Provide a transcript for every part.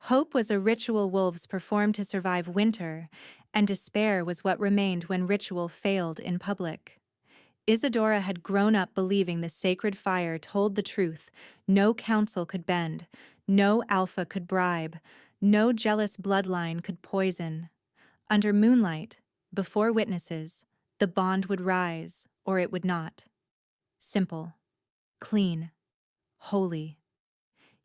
Hope was a ritual wolves performed to survive winter, and despair was what remained when ritual failed in public. Isadora had grown up believing the sacred fire told the truth. No council could bend, no alpha could bribe, no jealous bloodline could poison. Under moonlight, before witnesses, the bond would rise, or it would not. Simple, clean, holy.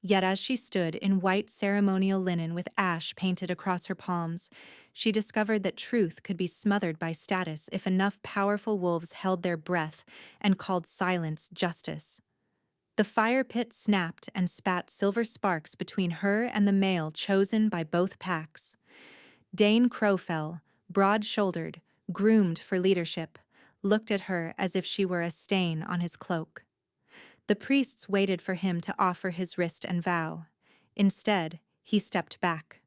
Yet as she stood in white ceremonial linen with ash painted across her palms, she discovered that truth could be smothered by status if enough powerful wolves held their breath and called silence justice. The fire pit snapped and spat silver sparks between her and the male chosen by both packs. Dane Crowfell, broad-shouldered, groomed for leadership, looked at her as if she were a stain on his cloak. The priests waited for him to offer his wrist and vow. Instead, he stepped back.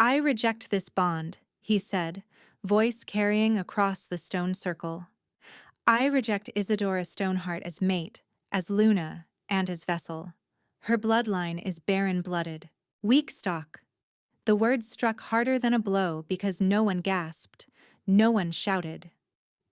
"I reject this bond," he said, voice carrying across the stone circle. "I reject Isadora Stoneheart as mate, as Luna, and as vessel. Her bloodline is barren-blooded, weak stock." The words struck harder than a blow because no one gasped, no one shouted.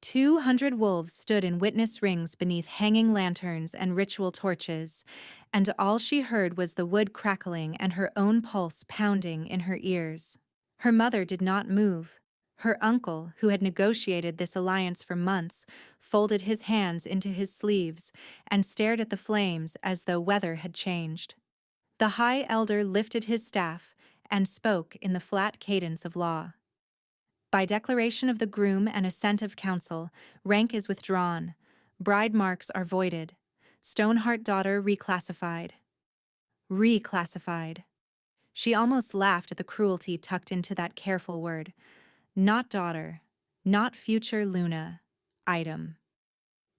200 wolves stood in witness rings beneath hanging lanterns and ritual torches, and all she heard was the wood crackling and her own pulse pounding in her ears. Her mother did not move. Her uncle, who had negotiated this alliance for months, folded his hands into his sleeves and stared at the flames as though weather had changed. The High Elder lifted his staff and spoke in the flat cadence of law. "By declaration of the groom and assent of council, rank is withdrawn. Bride marks are voided. Stoneheart daughter reclassified." Reclassified. She almost laughed at the cruelty tucked into that careful word. Not daughter. Not future Luna. Item.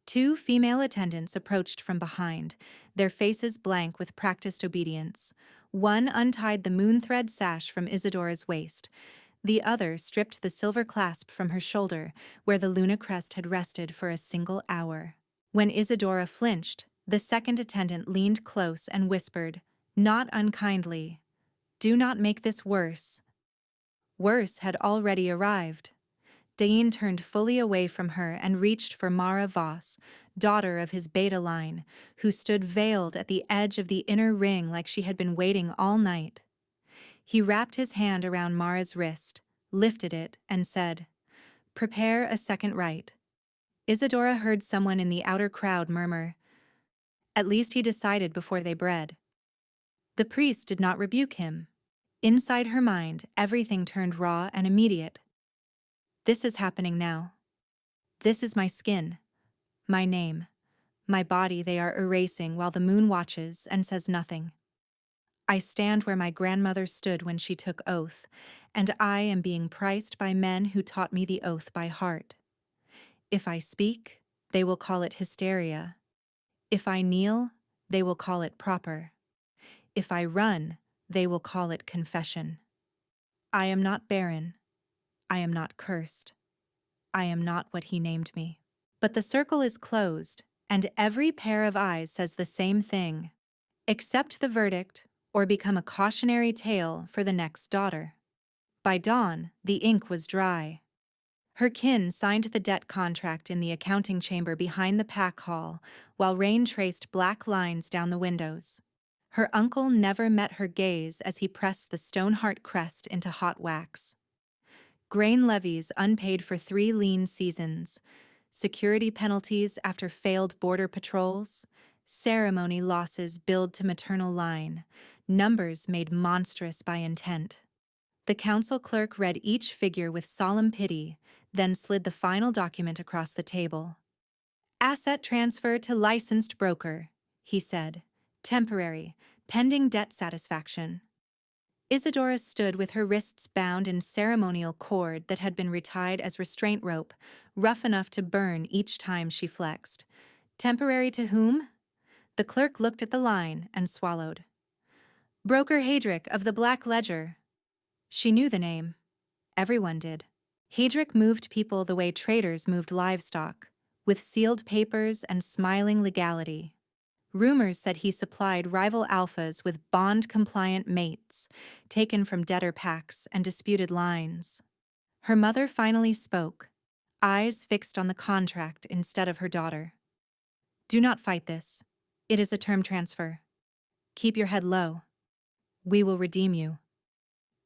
Two female attendants approached from behind, their faces blank with practiced obedience. One untied the moon-thread sash from Isadora's waist. The other stripped the silver clasp from her shoulder, where the Luna crest had rested for a single hour. When Isadora flinched, the second attendant leaned close and whispered, not unkindly, "Do not make this worse." Worse had already arrived. Dain turned fully away from her and reached for Mara Voss, daughter of his beta line, who stood veiled at the edge of the inner ring like she had been waiting all night. He wrapped his hand around Mara's wrist, lifted it, and said, "Prepare a second rite." Isadora heard someone in the outer crowd murmur, "At least he decided before they bred." The priest did not rebuke him. Inside her mind, everything turned raw and immediate. This is happening now. This is my skin, my name, my body they are erasing while the moon watches and says nothing. I stand where my grandmother stood when she took oath, and I am being priced by men who taught me the oath by heart. If I speak, they will call it hysteria. If I kneel, they will call it proper. If I run, they will call it confession. I am not barren. I am not cursed. I am not what he named me. But the circle is closed, and every pair of eyes says the same thing. Accept the verdict, or become a cautionary tale for the next daughter. By dawn, the ink was dry. Her kin signed the debt contract in the accounting chamber behind the pack hall, while rain traced black lines down the windows. Her uncle never met her gaze as he pressed the Stoneheart crest into hot wax. Grain levies unpaid for 3 lean seasons, security penalties after failed border patrols, ceremony losses billed to maternal line, numbers made monstrous by intent. The council clerk read each figure with solemn pity, then slid the final document across the table. "Asset transfer to licensed broker," he said. "Temporary, pending debt satisfaction." Isadora stood with her wrists bound in ceremonial cord that had been retied as restraint rope, rough enough to burn each time she flexed. "Temporary to whom?" The clerk looked at the line and swallowed. "Broker Hadrick of the Black Ledger." She knew the name. Everyone did. Hadrick moved people the way traders moved livestock, with sealed papers and smiling legality. Rumors said he supplied rival alphas with bond-compliant mates, taken from debtor packs and disputed lines. Her mother finally spoke, eyes fixed on the contract instead of her daughter. Do not fight this. It is a term transfer. Keep your head low. We will redeem you.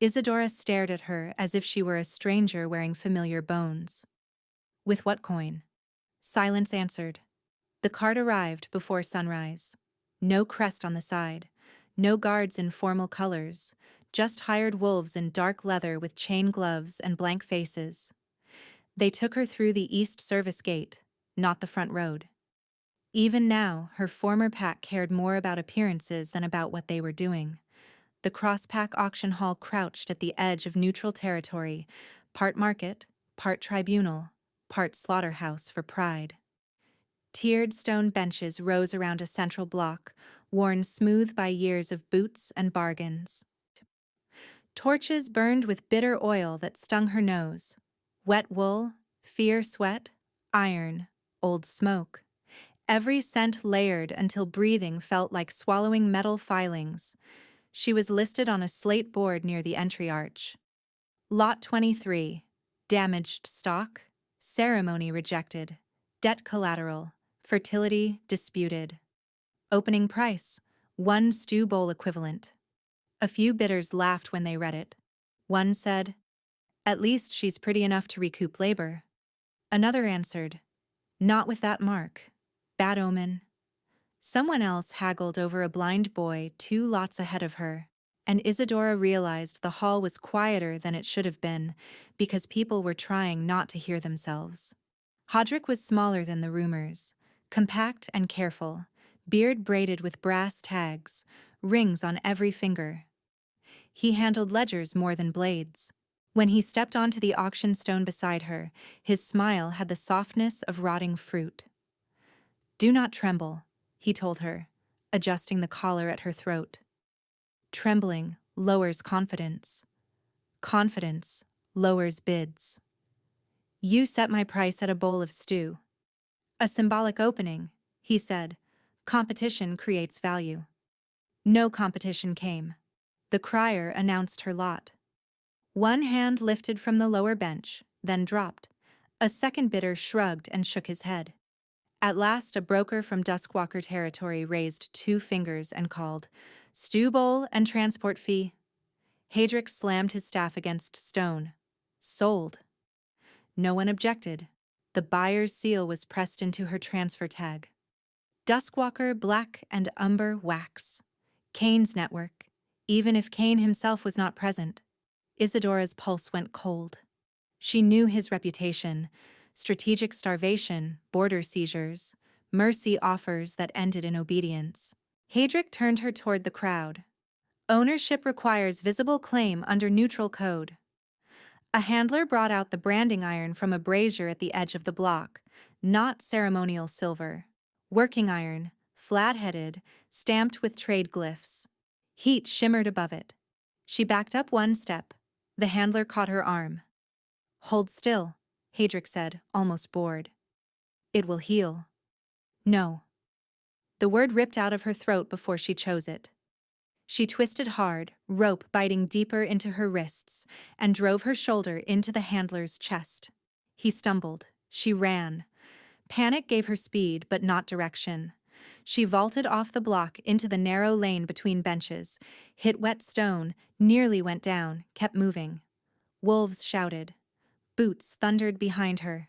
Isadora stared at her as if she were a stranger wearing familiar bones. With what coin? Silence answered. The cart arrived before sunrise. No crest on the side, no guards in formal colors, just hired wolves in dark leather with chain gloves and blank faces. They took her through the east service gate, not the front road. Even now, her former pack cared more about appearances than about what they were doing. The cross-pack auction hall crouched at the edge of neutral territory, part market, part tribunal, part slaughterhouse for pride. Tiered stone benches rose around a central block, worn smooth by years of boots and bargains. Torches burned with bitter oil that stung her nose. Wet wool, fear sweat, iron, old smoke. Every scent layered until breathing felt like swallowing metal filings. She was listed on a slate board near the entry arch. Lot 23, damaged stock, ceremony rejected, debt collateral, fertility disputed. Opening price, 1 stew bowl equivalent. A few bidders laughed when they read it. One said, "At least she's pretty enough to recoup labor." Another answered, "Not with that mark. Bad omen." Someone else haggled over a blind boy 2 lots ahead of her, and Isadora realized the hall was quieter than it should have been because people were trying not to hear themselves. Hodrick was smaller than the rumors, compact and careful, beard braided with brass tags, rings on every finger. He handled ledgers more than blades. When he stepped onto the auction stone beside her, his smile had the softness of rotting fruit. "Do not tremble," he told her, adjusting the collar at her throat. Trembling lowers confidence. Confidence lowers bids. "You set my price at a bowl of stew." "A symbolic opening," he said. "Competition creates value." No competition came. The crier announced her lot. One hand lifted from the lower bench, then dropped. A second bidder shrugged and shook his head. At last, a broker from Duskwalker territory raised 2 fingers and called, "Stew bowl and transport fee." Hadrick slammed his staff against stone. Sold. No one objected. The buyer's seal was pressed into her transfer tag. Duskwalker Black and Umber Wax. Kane's network, even if Kane himself was not present. Isadora's pulse went cold. She knew his reputation: strategic starvation, border seizures, mercy offers that ended in obedience. Hadrick turned her toward the crowd. "Ownership requires visible claim under neutral code." A handler brought out the branding iron from a brazier at the edge of the block, not ceremonial silver. Working iron, flat-headed, stamped with trade glyphs. Heat shimmered above it. She backed up 1 step. The handler caught her arm. "Hold still," Hadrick said, almost bored. "It will heal." "No." The word ripped out of her throat before she chose it. She twisted hard, rope biting deeper into her wrists, and drove her shoulder into the handler's chest. He stumbled. She ran. Panic gave her speed, but not direction. She vaulted off the block into the narrow lane between benches, hit wet stone, nearly went down, kept moving. Wolves shouted. Boots thundered behind her.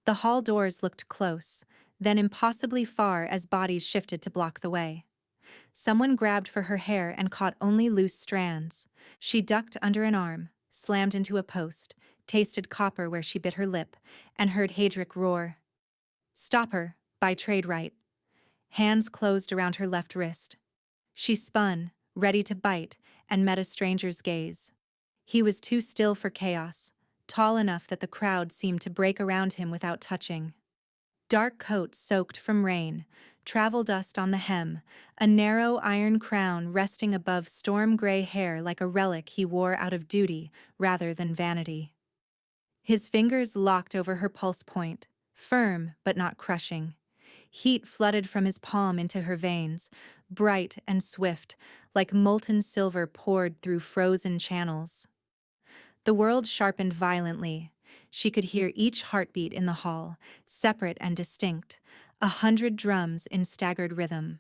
The hall doors looked close, then impossibly far as bodies shifted to block the way. Someone grabbed for her hair and caught only loose strands. She ducked under an arm, slammed into a post, tasted copper where she bit her lip, and heard Hadrick roar. "Stop her, by trade right." Hands closed around her left wrist. She spun, ready to bite, and met a stranger's gaze. He was too still for chaos, tall enough that the crowd seemed to break around him without touching. Dark coat soaked from rain, travel dust on the hem, a narrow iron crown resting above storm-gray hair like a relic he wore out of duty rather than vanity. His fingers locked over her pulse point, firm but not crushing. Heat flooded from his palm into her veins, bright and swift, like molten silver poured through frozen channels. The world sharpened violently. She could hear each heartbeat in the hall, separate and distinct, 100 drums in staggered rhythm.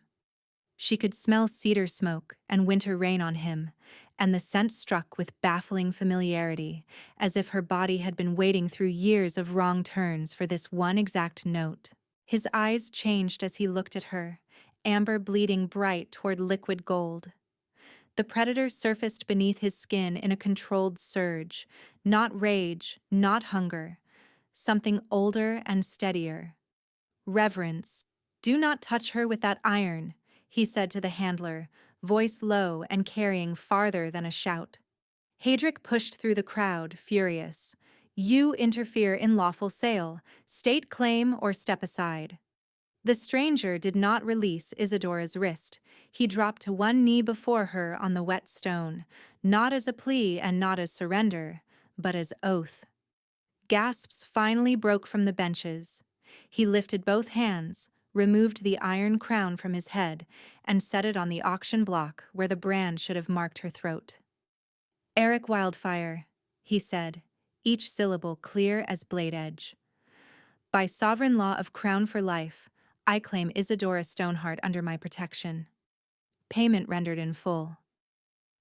She could smell cedar smoke and winter rain on him, and the scent struck with baffling familiarity, as if her body had been waiting through years of wrong turns for this one exact note. His eyes changed as he looked at her, amber bleeding bright toward liquid gold. The predator surfaced beneath his skin in a controlled surge, not rage, not hunger, something older and steadier. Reverence. "Do not touch her with that iron," he said to the handler, voice low and carrying farther than a shout. Hadric pushed through the crowd, furious. "You interfere in lawful sale. State claim or step aside." The stranger did not release Isadora's wrist. He dropped to one knee before her on the wet stone, not as a plea and not as surrender, but as oath. Gasps finally broke from the benches. He lifted both hands, removed the iron crown from his head, and set it on the auction block where the brand should have marked her throat. "Eric Wildfire," he said, each syllable clear as blade edge. "By sovereign law of Crown for Life, I claim Isadora Stoneheart under my protection. Payment rendered in full."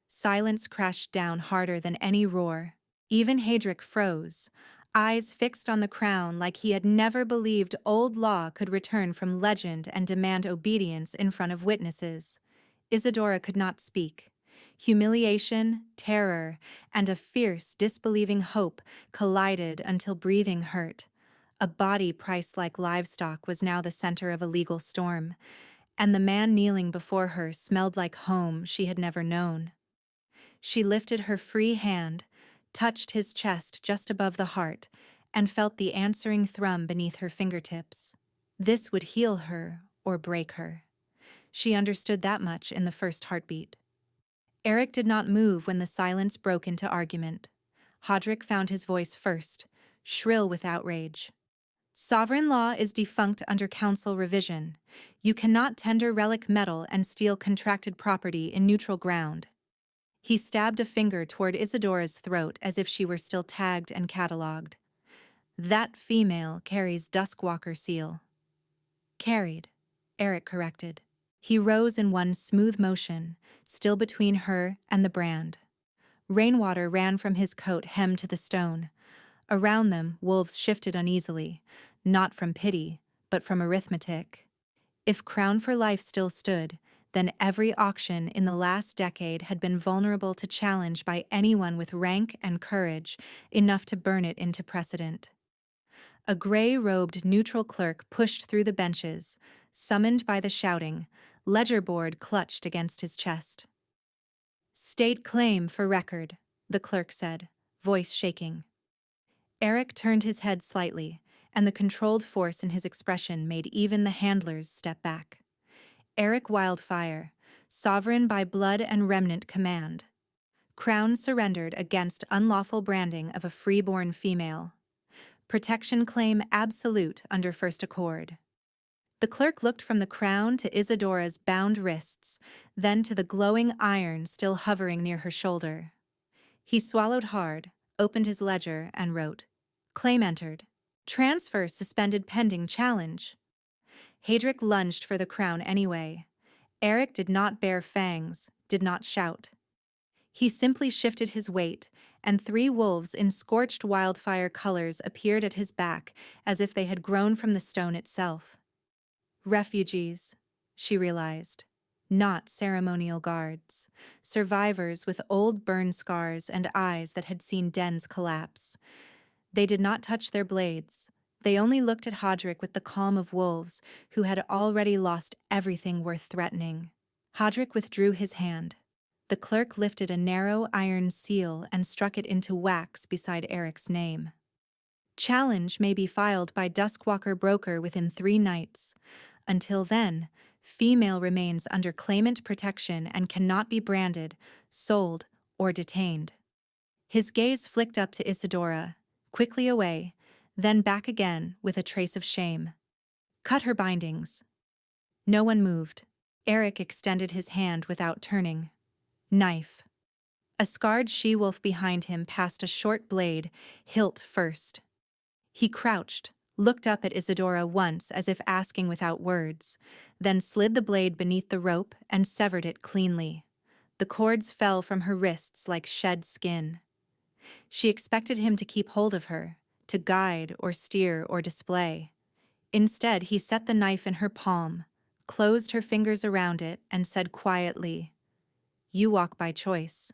Silence crashed down harder than any roar. Even Hadric froze, eyes fixed on the crown like he had never believed old law could return from legend and demand obedience in front of witnesses. Isadora could not speak. Humiliation, terror, and a fierce, disbelieving hope collided until breathing hurt. A body priced like livestock was now the center of a legal storm, and the man kneeling before her smelled like home she had never known. She lifted her free hand, touched his chest just above the heart, and felt the answering thrum beneath her fingertips. This would heal her or break her. She understood that much in the first heartbeat. Eric did not move when the silence broke into argument. Hadric found his voice first, shrill with outrage. "Sovereign law is defunct under council revision. You cannot tender relic metal and steal contracted property in neutral ground." He stabbed a finger toward Isadora's throat as if she were still tagged and catalogued. "That female carries Duskwalker seal." "Carried," Eric corrected. He rose in one smooth motion, still between her and the brand. Rainwater ran from his coat hem to the stone. Around them, wolves shifted uneasily, not from pity, but from arithmetic. If Crown for Life still stood, then every auction in the last decade had been vulnerable to challenge by anyone with rank and courage enough to burn it into precedent. A gray-robed neutral clerk pushed through the benches, summoned by the shouting, ledger board clutched against his chest. "State claim for record," the clerk said, voice shaking. Eric turned his head slightly, and the controlled force in his expression made even the handlers step back. "Eric Wildfire, sovereign by blood and remnant command. Crown surrendered against unlawful branding of a freeborn female. Protection claim absolute under First Accord." The clerk looked from the crown to Isadora's bound wrists, then to the glowing iron still hovering near her shoulder. He swallowed hard, opened his ledger, and wrote, "Claim entered. Transfer suspended pending challenge." Hadric lunged for the crown anyway. Eric did not bare fangs, did not shout. He simply shifted his weight, and 3 wolves in scorched wildfire colors appeared at his back as if they had grown from the stone itself. Refugees, she realized, not ceremonial guards. Survivors with old burn scars and eyes that had seen dens collapse. They did not touch their blades. They only looked at Hadric with the calm of wolves who had already lost everything worth threatening. Hadric withdrew his hand. The clerk lifted a narrow iron seal and struck it into wax beside Eric's name. "Challenge may be filed by Duskwalker broker within 3 nights. Until then, female remains under claimant protection and cannot be branded, sold, or detained." His gaze flicked up to Isadora, quickly away, then back again with a trace of shame. "Cut her bindings," No one moved. Eric extended his hand without turning. Knife. A scarred she-wolf behind him passed a short blade, hilt first. He crouched, looked up at Isadora once as if asking without words, then slid the blade beneath the rope and severed it cleanly. The cords fell from her wrists like shed skin. She expected him to keep hold of her, to guide or steer or display. Instead, he set the knife in her palm, closed her fingers around it, and said quietly, "You walk by choice."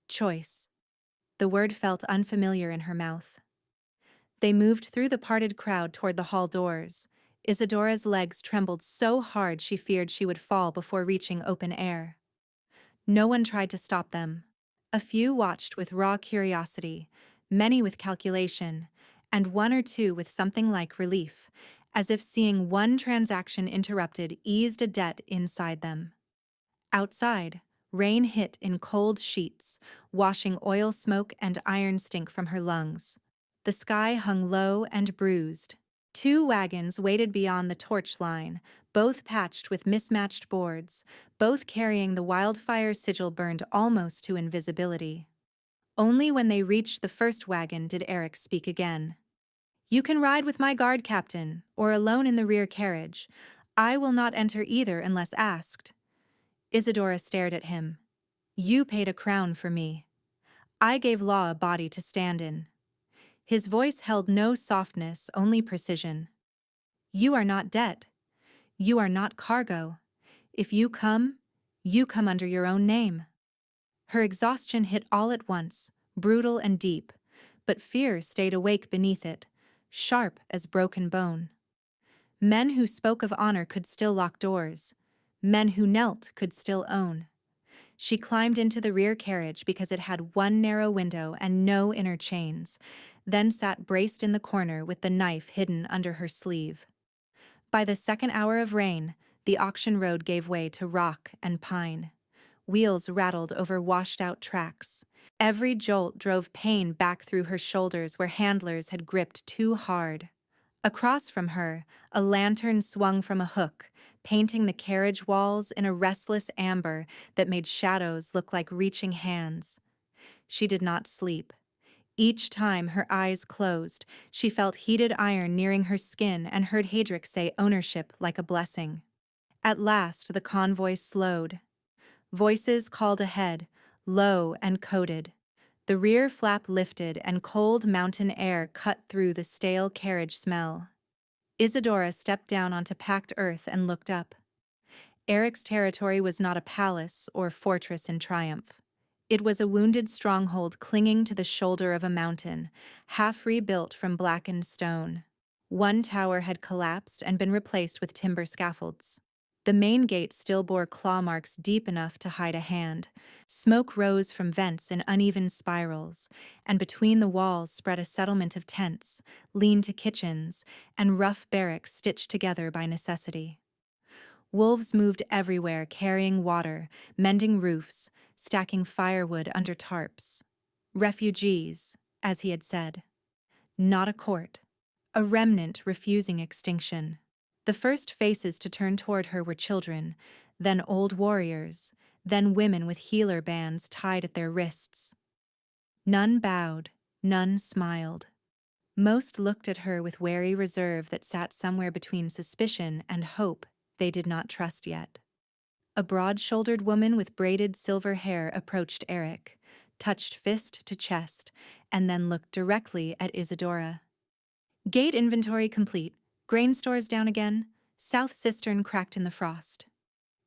Choice. The word felt unfamiliar in her mouth. They moved through the parted crowd toward the hall doors. Isadora's legs trembled so hard she feared she would fall before reaching open air. No one tried to stop them. A few watched with raw curiosity, many with calculation, and one or two with something like relief, as if seeing one transaction interrupted eased a debt inside them. Outside, rain hit in cold sheets, washing oil smoke and iron stink from her lungs. The sky hung low and bruised. Two wagons waited beyond the torch line, both patched with mismatched boards, both carrying the wildfire sigil burned almost to invisibility. Only when they reached the first wagon did Eric speak again. "You can ride with my guard captain, or alone in the rear carriage. I will not enter either unless asked." Isadora stared at him. "You paid a crown for me. I gave law a body to stand in." His voice held no softness, only precision. "You are not debt. You are not cargo. If you come under your own name." Her exhaustion hit all at once, brutal and deep, but fear stayed awake beneath it, sharp as broken bone. Men who spoke of honor could still lock doors. Men who knelt could still own. She climbed into the rear carriage because it had one narrow window and no inner chains, then sat braced in the corner with the knife hidden under her sleeve. By the second hour of rain, the auction road gave way to rock and pine. Wheels rattled over washed-out tracks. Every jolt drove pain back through her shoulders where handlers had gripped too hard. Across from her, a lantern swung from a hook, painting the carriage walls in a restless amber that made shadows look like reaching hands. She did not sleep. Each time her eyes closed, she felt heated iron nearing her skin and heard Hadric say ownership like a blessing. At last, the convoy slowed. Voices called ahead, low and coated. The rear flap lifted and cold mountain air cut through the stale carriage smell. Isadora stepped down onto packed earth and looked up. Eric's territory was not a palace or fortress in triumph. It was a wounded stronghold clinging to the shoulder of a mountain, half rebuilt from blackened stone. One tower had collapsed and been replaced with timber scaffolds. The main gate still bore claw marks deep enough to hide a hand. Smoke rose from vents in uneven spirals, and between the walls spread a settlement of tents, lean-to kitchens, and rough barracks stitched together by necessity. Wolves moved everywhere, carrying water, mending roofs, stacking firewood under tarps. Refugees, as he had said. Not a court. A remnant refusing extinction. The first faces to turn toward her were children, then old warriors, then women with healer bands tied at their wrists. None bowed, none smiled. Most looked at her with wary reserve that sat somewhere between suspicion and hope they did not trust yet. A broad-shouldered woman with braided silver hair approached Eric, touched fist to chest, and then looked directly at Isadora. "Gate inventory complete. Grain stores down again. South cistern cracked in the frost."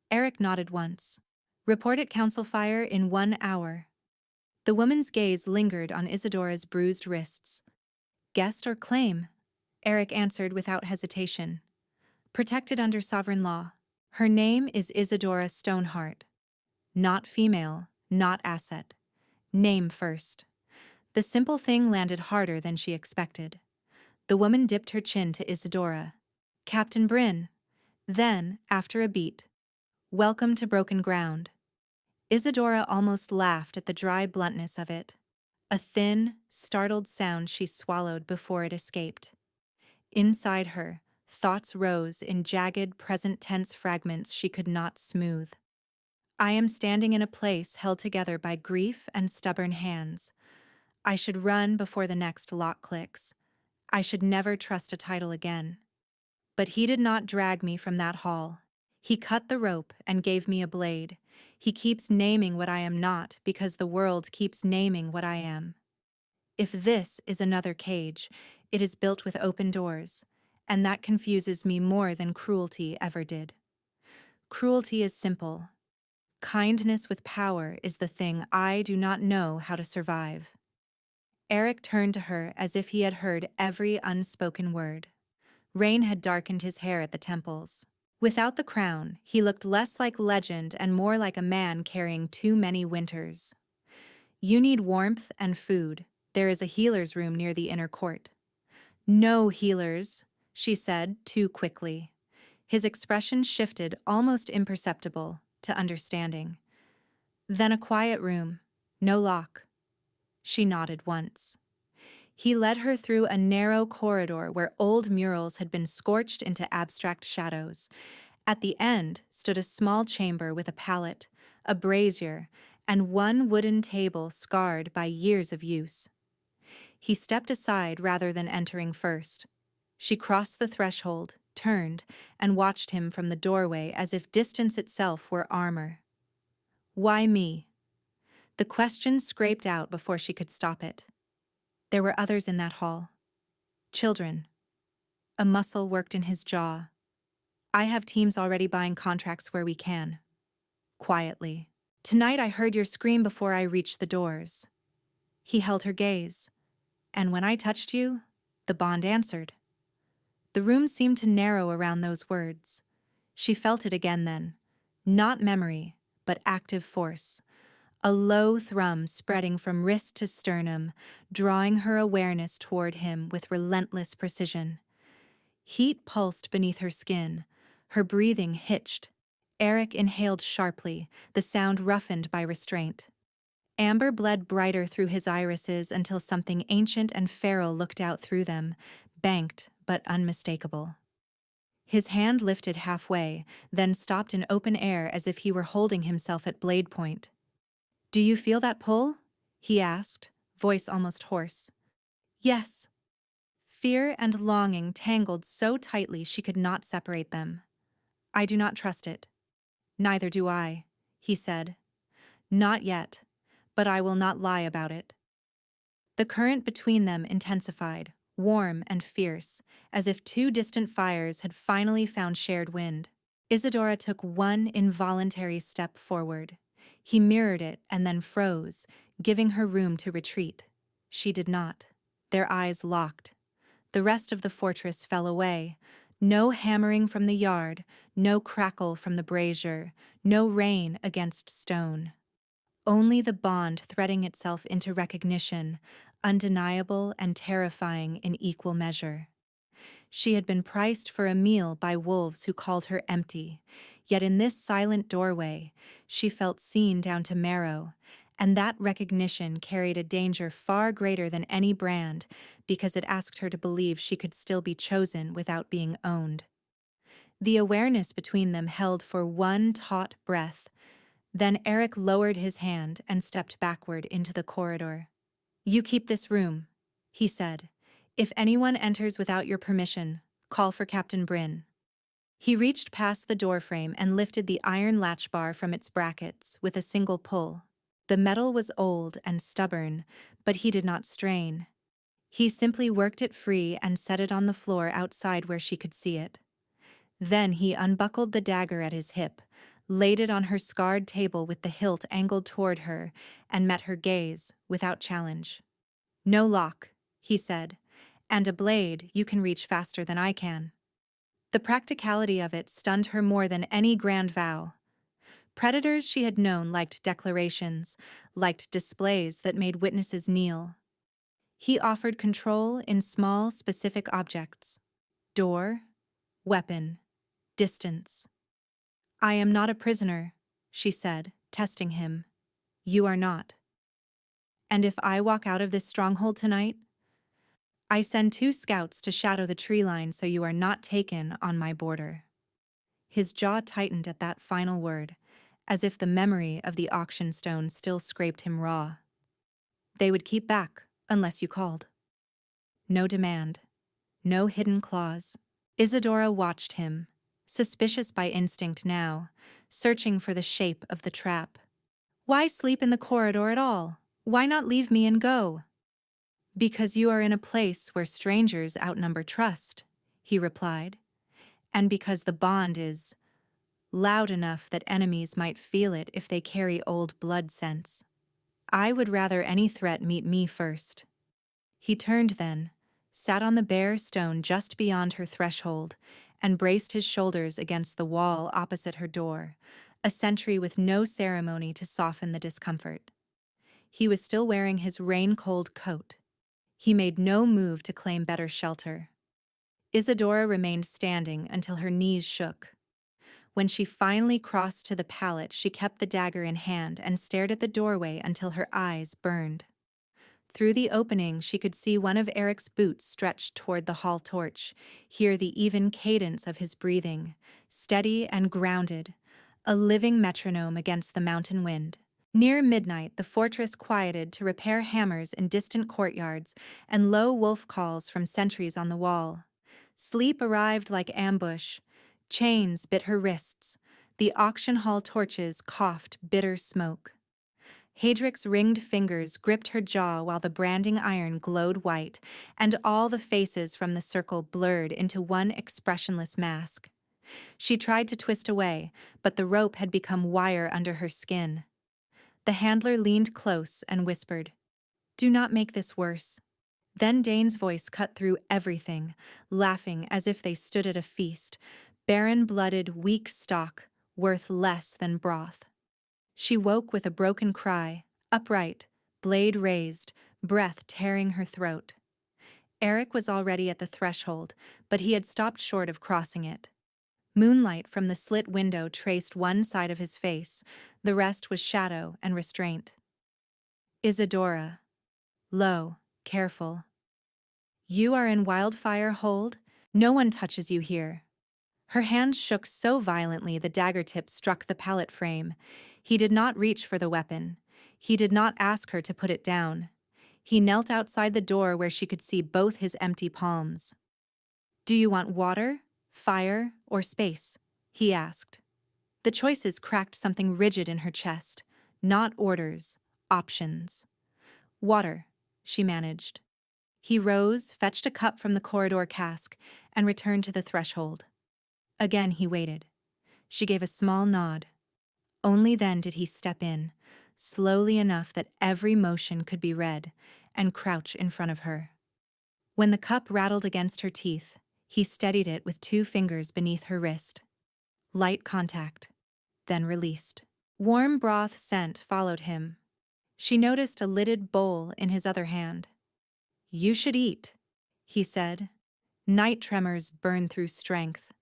Eric nodded once. "Report at council fire in 1 hour." The woman's gaze lingered on Isadora's bruised wrists. "Guest or claim?" Eric answered without hesitation. "Protected under sovereign law. Her name is Isadora Stoneheart. Not female, not asset. Name first." The simple thing landed harder than she expected. The woman dipped her chin to Isadora. "Captain Bryn." Then, after a beat, "Welcome to broken ground." Isadora almost laughed at the dry bluntness of it. A thin, startled sound she swallowed before it escaped. Inside her, thoughts rose in jagged present tense fragments she could not smooth. I am standing in a place held together by grief and stubborn hands. I should run before the next lock clicks. I should never trust a title again. But he did not drag me from that hall. He cut the rope and gave me a blade. He keeps naming what I am not because the world keeps naming what I am. If this is another cage, it is built with open doors, and that confuses me more than cruelty ever did. Cruelty is simple. Kindness with power is the thing I do not know how to survive. Eric turned to her as if he had heard every unspoken word. Rain had darkened his hair at the temples. Without the crown, he looked less like legend and more like a man carrying too many winters. You need warmth and food. There is a healer's room near the inner court. No healers, she said too quickly. His expression shifted, almost imperceptible, to understanding. Then a quiet room, no lock. She nodded once. He led her through a narrow corridor where old murals had been scorched into abstract shadows. At the end stood a small chamber with a pallet, a brazier, and one wooden table scarred by years of use. He stepped aside rather than entering first. She crossed the threshold, turned, and watched him from the doorway as if distance itself were armor. Why me? The question scraped out before she could stop it. There were others in that hall. Children. A muscle worked in his jaw. I have teams already buying contracts where we can. Quietly. Tonight I heard your scream before I reached the doors. He held her gaze. And when I touched you, the bond answered. The room seemed to narrow around those words. She felt it again then. Not memory, but active force. A low thrum spreading from wrist to sternum, drawing her awareness toward him with relentless precision. Heat pulsed beneath her skin. Her breathing hitched. Eric inhaled sharply, the sound roughened by restraint. Amber bled brighter through his irises until something ancient and feral looked out through them, banked but unmistakable. His hand lifted halfway, then stopped in open air as if he were holding himself at blade point. Do you feel that pull? He asked, voice almost hoarse. Yes. Fear and longing tangled so tightly she could not separate them. I do not trust it. Neither do I, he said. Not yet, but I will not lie about it. The current between them intensified, warm and fierce, as if two distant fires had finally found shared wind. Isadora took one involuntary step forward. He mirrored it and then froze, giving her room to retreat. She did not. Their eyes locked. The rest of the fortress fell away. No hammering from the yard, no crackle from the brazier, no rain against stone. Only the bond threading itself into recognition, undeniable and terrifying in equal measure. She had been priced for a meal by wolves who called her empty, yet in this silent doorway, she felt seen down to marrow, and that recognition carried a danger far greater than any brand because it asked her to believe she could still be chosen without being owned. The awareness between them held for one taut breath. Then Eric lowered his hand and stepped backward into the corridor. You keep this room, he said. If anyone enters without your permission, call for Captain Bryn. He reached past the doorframe and lifted the iron latch bar from its brackets with a single pull. The metal was old and stubborn, but he did not strain. He simply worked it free and set it on the floor outside where she could see it. Then he unbuckled the dagger at his hip, laid it on her scarred table with the hilt angled toward her, and met her gaze without challenge. No lock, he said, and a blade you can reach faster than I can. The practicality of it stunned her more than any grand vow. Predators she had known liked declarations, liked displays that made witnesses kneel. He offered control in small, specific objects. Door, weapon, distance. I am not a prisoner, she said, testing him. You are not. And if I walk out of this stronghold tonight, I send 2 scouts to shadow the tree line so you are not taken on my border. His jaw tightened at that final word, as if the memory of the auction stone still scraped him raw. They would keep back, unless you called. No demand. No hidden clause. Isadora watched him, suspicious by instinct now, searching for the shape of the trap. Why sleep in the corridor at all? Why not leave me and go? Because you are in a place where strangers outnumber trust, he replied, and because the bond is loud enough that enemies might feel it if they carry old blood scents. I would rather any threat meet me first. He turned then, sat on the bare stone just beyond her threshold, and braced his shoulders against the wall opposite her door, a sentry with no ceremony to soften the discomfort. He was still wearing his rain-cold coat. He made no move to claim better shelter. Isadora remained standing until her knees shook. When she finally crossed to the pallet, she kept the dagger in hand and stared at the doorway until her eyes burned. Through the opening, she could see one of Eric's boots stretched toward the hall torch, hear the even cadence of his breathing, steady and grounded, a living metronome against the mountain wind. Near midnight, the fortress quieted to repair hammers in distant courtyards and low wolf calls from sentries on the wall. Sleep arrived like ambush. Chains bit her wrists. The auction hall torches coughed bitter smoke. Hadrick's ringed fingers gripped her jaw while the branding iron glowed white, and all the faces from the circle blurred into one expressionless mask. She tried to twist away, but the rope had become wire under her skin. The handler leaned close and whispered, "Do not make this worse." Then Dane's voice cut through everything, laughing as if they stood at a feast, barren-blooded, weak stock, worth less than broth. She woke with a broken cry, upright, blade raised, breath tearing her throat. Eric was already at the threshold, but he had stopped short of crossing it. Moonlight from the slit window traced one side of his face, the rest was shadow and restraint. Isadora. Low, careful. You are in Wildfire Hold? No one touches you here. Her hand shook so violently the dagger tip struck the pallet frame. He did not reach for the weapon. He did not ask her to put it down. He knelt outside the door where she could see both his empty palms. "Do you want water, fire, or space?" he asked. The choices cracked something rigid in her chest. Not orders, options. "Water," she managed. He rose, fetched a cup from the corridor cask, and returned to the threshold. Again he waited. She gave a small nod. Only then did he step in, slowly enough that every motion could be read, and crouch in front of her. When the cup rattled against her teeth, he steadied it with 2 fingers beneath her wrist. Light contact, then released. Warm broth scent followed him. She noticed a lidded bowl in his other hand. "You should eat," he said. Night tremors burn through strength.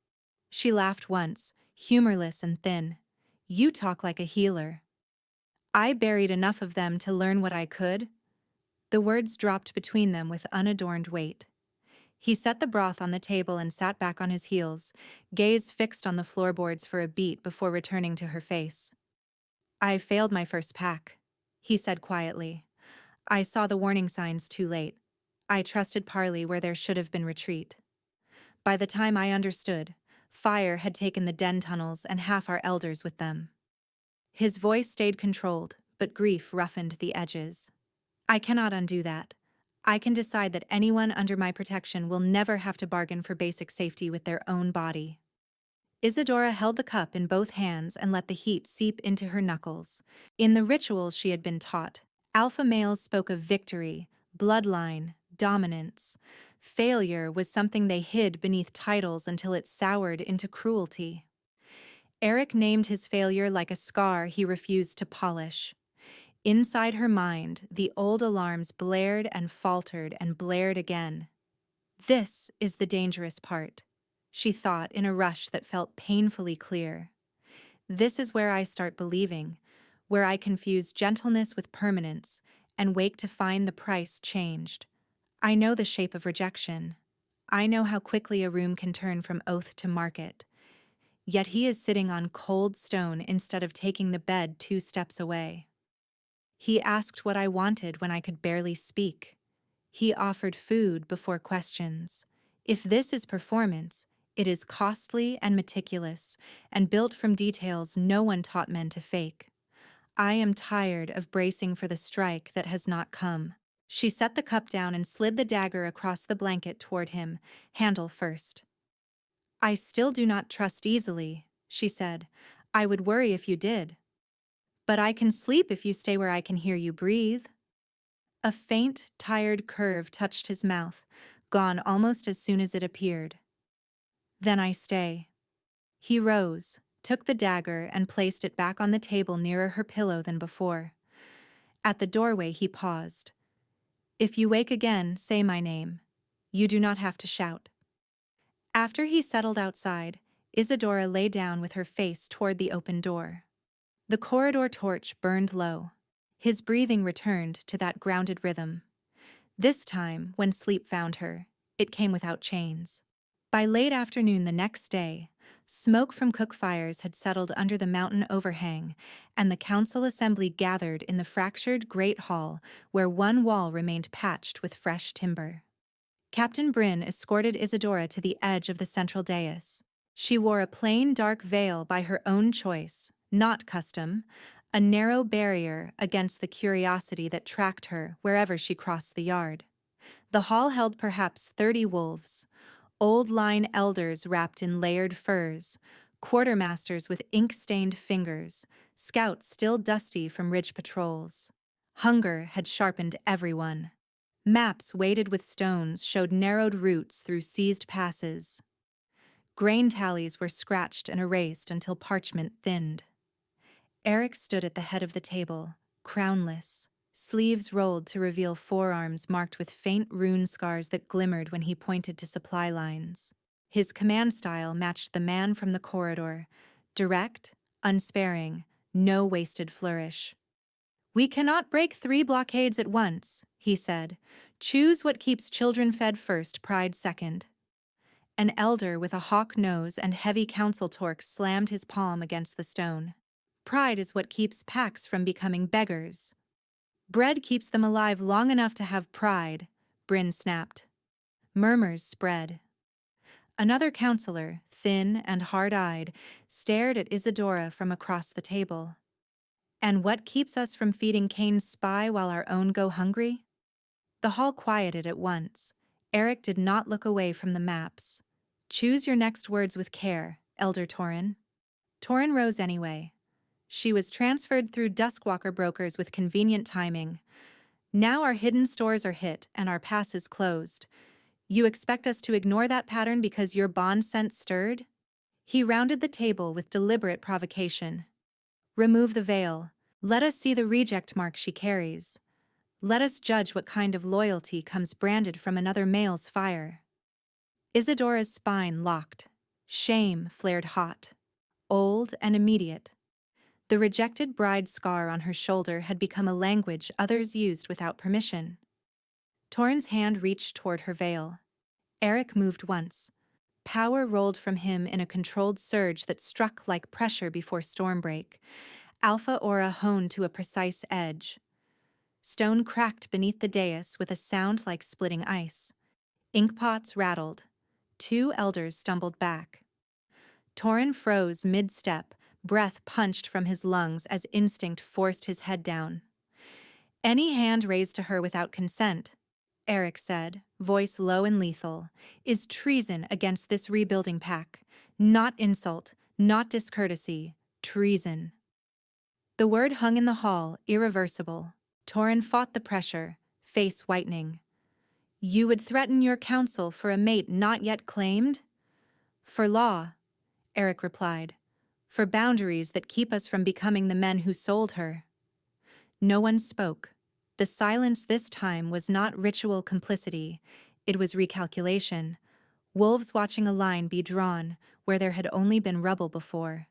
She laughed once, humorless and thin. "You talk like a healer." "I buried enough of them to learn what I could." The words dropped between them with unadorned weight. He set the broth on the table and sat back on his heels, gaze fixed on the floorboards for a beat before returning to her face. "I failed my first pack," he said quietly. "I saw the warning signs too late. I trusted Parley where there should have been retreat. By the time I understood, fire had taken the den tunnels and half our elders with them." His voice stayed controlled, but grief roughened the edges. "I cannot undo that. I can decide that anyone under my protection will never have to bargain for basic safety with their own body." Isadora held the cup in both hands and let the heat seep into her knuckles. In the rituals she had been taught, alpha males spoke of victory, bloodline, dominance. Failure was something they hid beneath titles until it soured into cruelty. Eric named his failure like a scar he refused to polish. Inside her mind, the old alarms blared and faltered and blared again. This is the dangerous part, she thought in a rush that felt painfully clear. This is where I start believing, where I confuse gentleness with permanence and wake to find the price changed. I know the shape of rejection. I know how quickly a room can turn from oath to market. Yet he is sitting on cold stone instead of taking the bed 2 steps away. He asked what I wanted when I could barely speak. He offered food before questions. If this is performance, it is costly and meticulous, and built from details no one taught men to fake. I am tired of bracing for the strike that has not come. She set the cup down and slid the dagger across the blanket toward him, handle first. I still do not trust easily, she said. I would worry if you did. But I can sleep if you stay where I can hear you breathe. A faint, tired curve touched his mouth, gone almost as soon as it appeared. Then I stay. He rose, took the dagger, and placed it back on the table nearer her pillow than before. At the doorway he paused. If you wake again, say my name. You do not have to shout. After he settled outside, Isadora lay down with her face toward the open door. The corridor torch burned low. His breathing returned to that grounded rhythm. This time, when sleep found her, it came without chains. By late afternoon the next day, smoke from cook fires had settled under the mountain overhang, and the council assembly gathered in the fractured great hall where one wall remained patched with fresh timber. Captain Bryn escorted Isadora to the edge of the central dais. She wore a plain dark veil by her own choice, not custom, a narrow barrier against the curiosity that tracked her wherever she crossed the yard. The hall held perhaps 30 wolves, old line elders wrapped in layered furs, quartermasters with ink-stained fingers, scouts still dusty from ridge patrols. Hunger had sharpened everyone. Maps weighted with stones showed narrowed routes through seized passes. Grain tallies were scratched and erased until parchment thinned. Eric stood at the head of the table, crownless, sleeves rolled to reveal forearms marked with faint rune scars that glimmered when he pointed to supply lines. His command style matched the man from the corridor, direct, unsparing, no wasted flourish. We cannot break 3 blockades at once, he said. Choose what keeps children fed first, pride second. An elder with a hawk nose and heavy council torque slammed his palm against the stone. Pride is what keeps packs from becoming beggars. Bread keeps them alive long enough to have pride, Bryn snapped. Murmurs spread. Another counselor, thin and hard-eyed, stared at Isadora from across the table. And what keeps us from feeding Cain's spy while our own go hungry? The hall quieted at once. Eric did not look away from the maps. Choose your next words with care, Elder Torin. Torin rose anyway. She was transferred through Duskwalker brokers with convenient timing. Now our hidden stores are hit and our passes closed. You expect us to ignore that pattern because your bond sense stirred? He rounded the table with deliberate provocation. Remove the veil. Let us see the reject mark she carries. Let us judge what kind of loyalty comes branded from another male's fire. Isadora's spine locked. Shame flared hot. Old and immediate. The rejected bride scar on her shoulder had become a language others used without permission. Torin's hand reached toward her veil. Eric moved once. Power rolled from him in a controlled surge that struck like pressure before stormbreak. Alpha aura honed to a precise edge. Stone cracked beneath the dais with a sound like splitting ice. Inkpots rattled. 2 elders stumbled back. Torin froze mid-step, breath punched from his lungs as instinct forced his head down. Any hand raised to her without consent, Eric said, voice low and lethal, is treason against this rebuilding pack. Not insult, not discourtesy, treason. The word hung in the hall, irreversible. Torin fought the pressure, face whitening. You would threaten your counsel for a mate not yet claimed? For law, Eric replied. For boundaries that keep us from becoming the men who sold her. No one spoke. The silence this time was not ritual complicity, it was recalculation. Wolves watching a line be drawn where there had only been rubble before.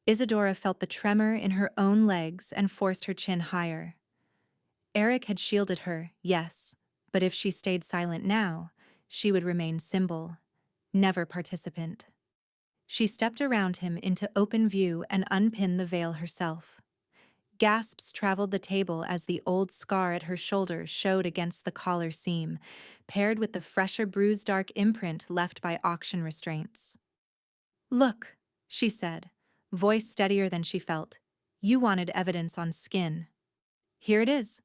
Isadora felt the tremor in her own legs and forced her chin higher. Eric had shielded her, yes, But if she stayed silent now, she would remain symbol, never participant. She stepped around him into open view and unpinned the veil herself. Gasps traveled the table as the old scar at her shoulder showed against the collar seam, paired with the fresher bruise-dark imprint left by auction restraints. "Look," she said, voice steadier than she felt. "You wanted evidence on skin. Here it is."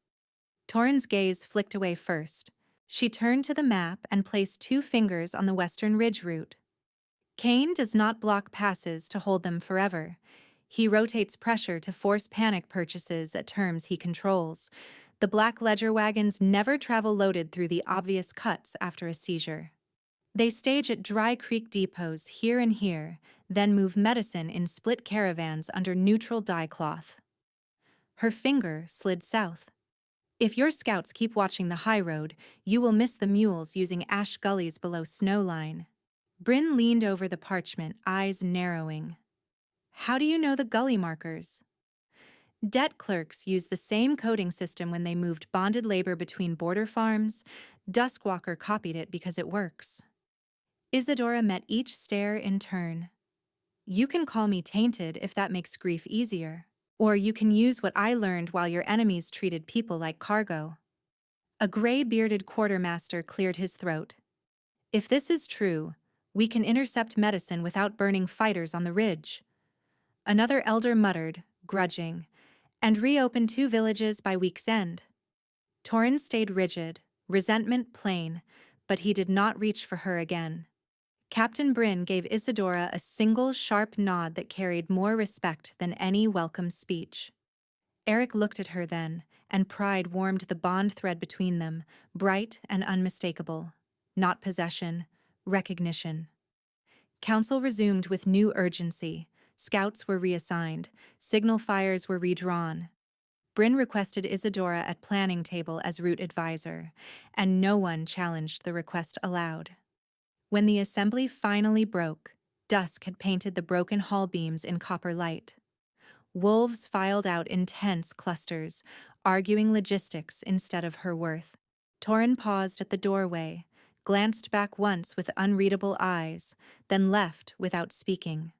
Torin's gaze flicked away first. She turned to the map and placed 2 fingers on the Western Ridge route. Kane does not block passes to hold them forever. He rotates pressure to force panic purchases at terms he controls. The black ledger wagons never travel loaded through the obvious cuts after a seizure. They stage at Dry Creek depots here and here, then move medicine in split caravans under neutral dye cloth. Her finger slid south. "If your scouts keep watching the high road, you will miss the mules using ash gullies below Snowline." Bryn leaned over the parchment, eyes narrowing. "How do you know the gully markers?" "Debt clerks use the same coding system when they moved bonded labor between border farms. Duskwalker copied it because it works." Isadora met each stare in turn. "You can call me tainted if that makes grief easier. Or you can use what I learned while your enemies treated people like cargo." A gray-bearded quartermaster cleared his throat. "If this is true, we can intercept medicine without burning fighters on the ridge." Another elder muttered, grudging, "and reopen 2 villages by week's end." Torin stayed rigid, resentment plain, but he did not reach for her again. Captain Bryn gave Isadora a single sharp nod that carried more respect than any welcome speech. Eric looked at her then, and pride warmed the bond thread between them, bright and unmistakable. Not possession, recognition. Council resumed with new urgency. Scouts were reassigned. Signal fires were redrawn. Bryn requested Isadora at planning table as route advisor, and no one challenged the request aloud. When the assembly finally broke, dusk had painted the broken hall beams in copper light. Wolves filed out in tense clusters, arguing logistics instead of her worth. Torin paused at the doorway, glanced back once with unreadable eyes, then left without speaking.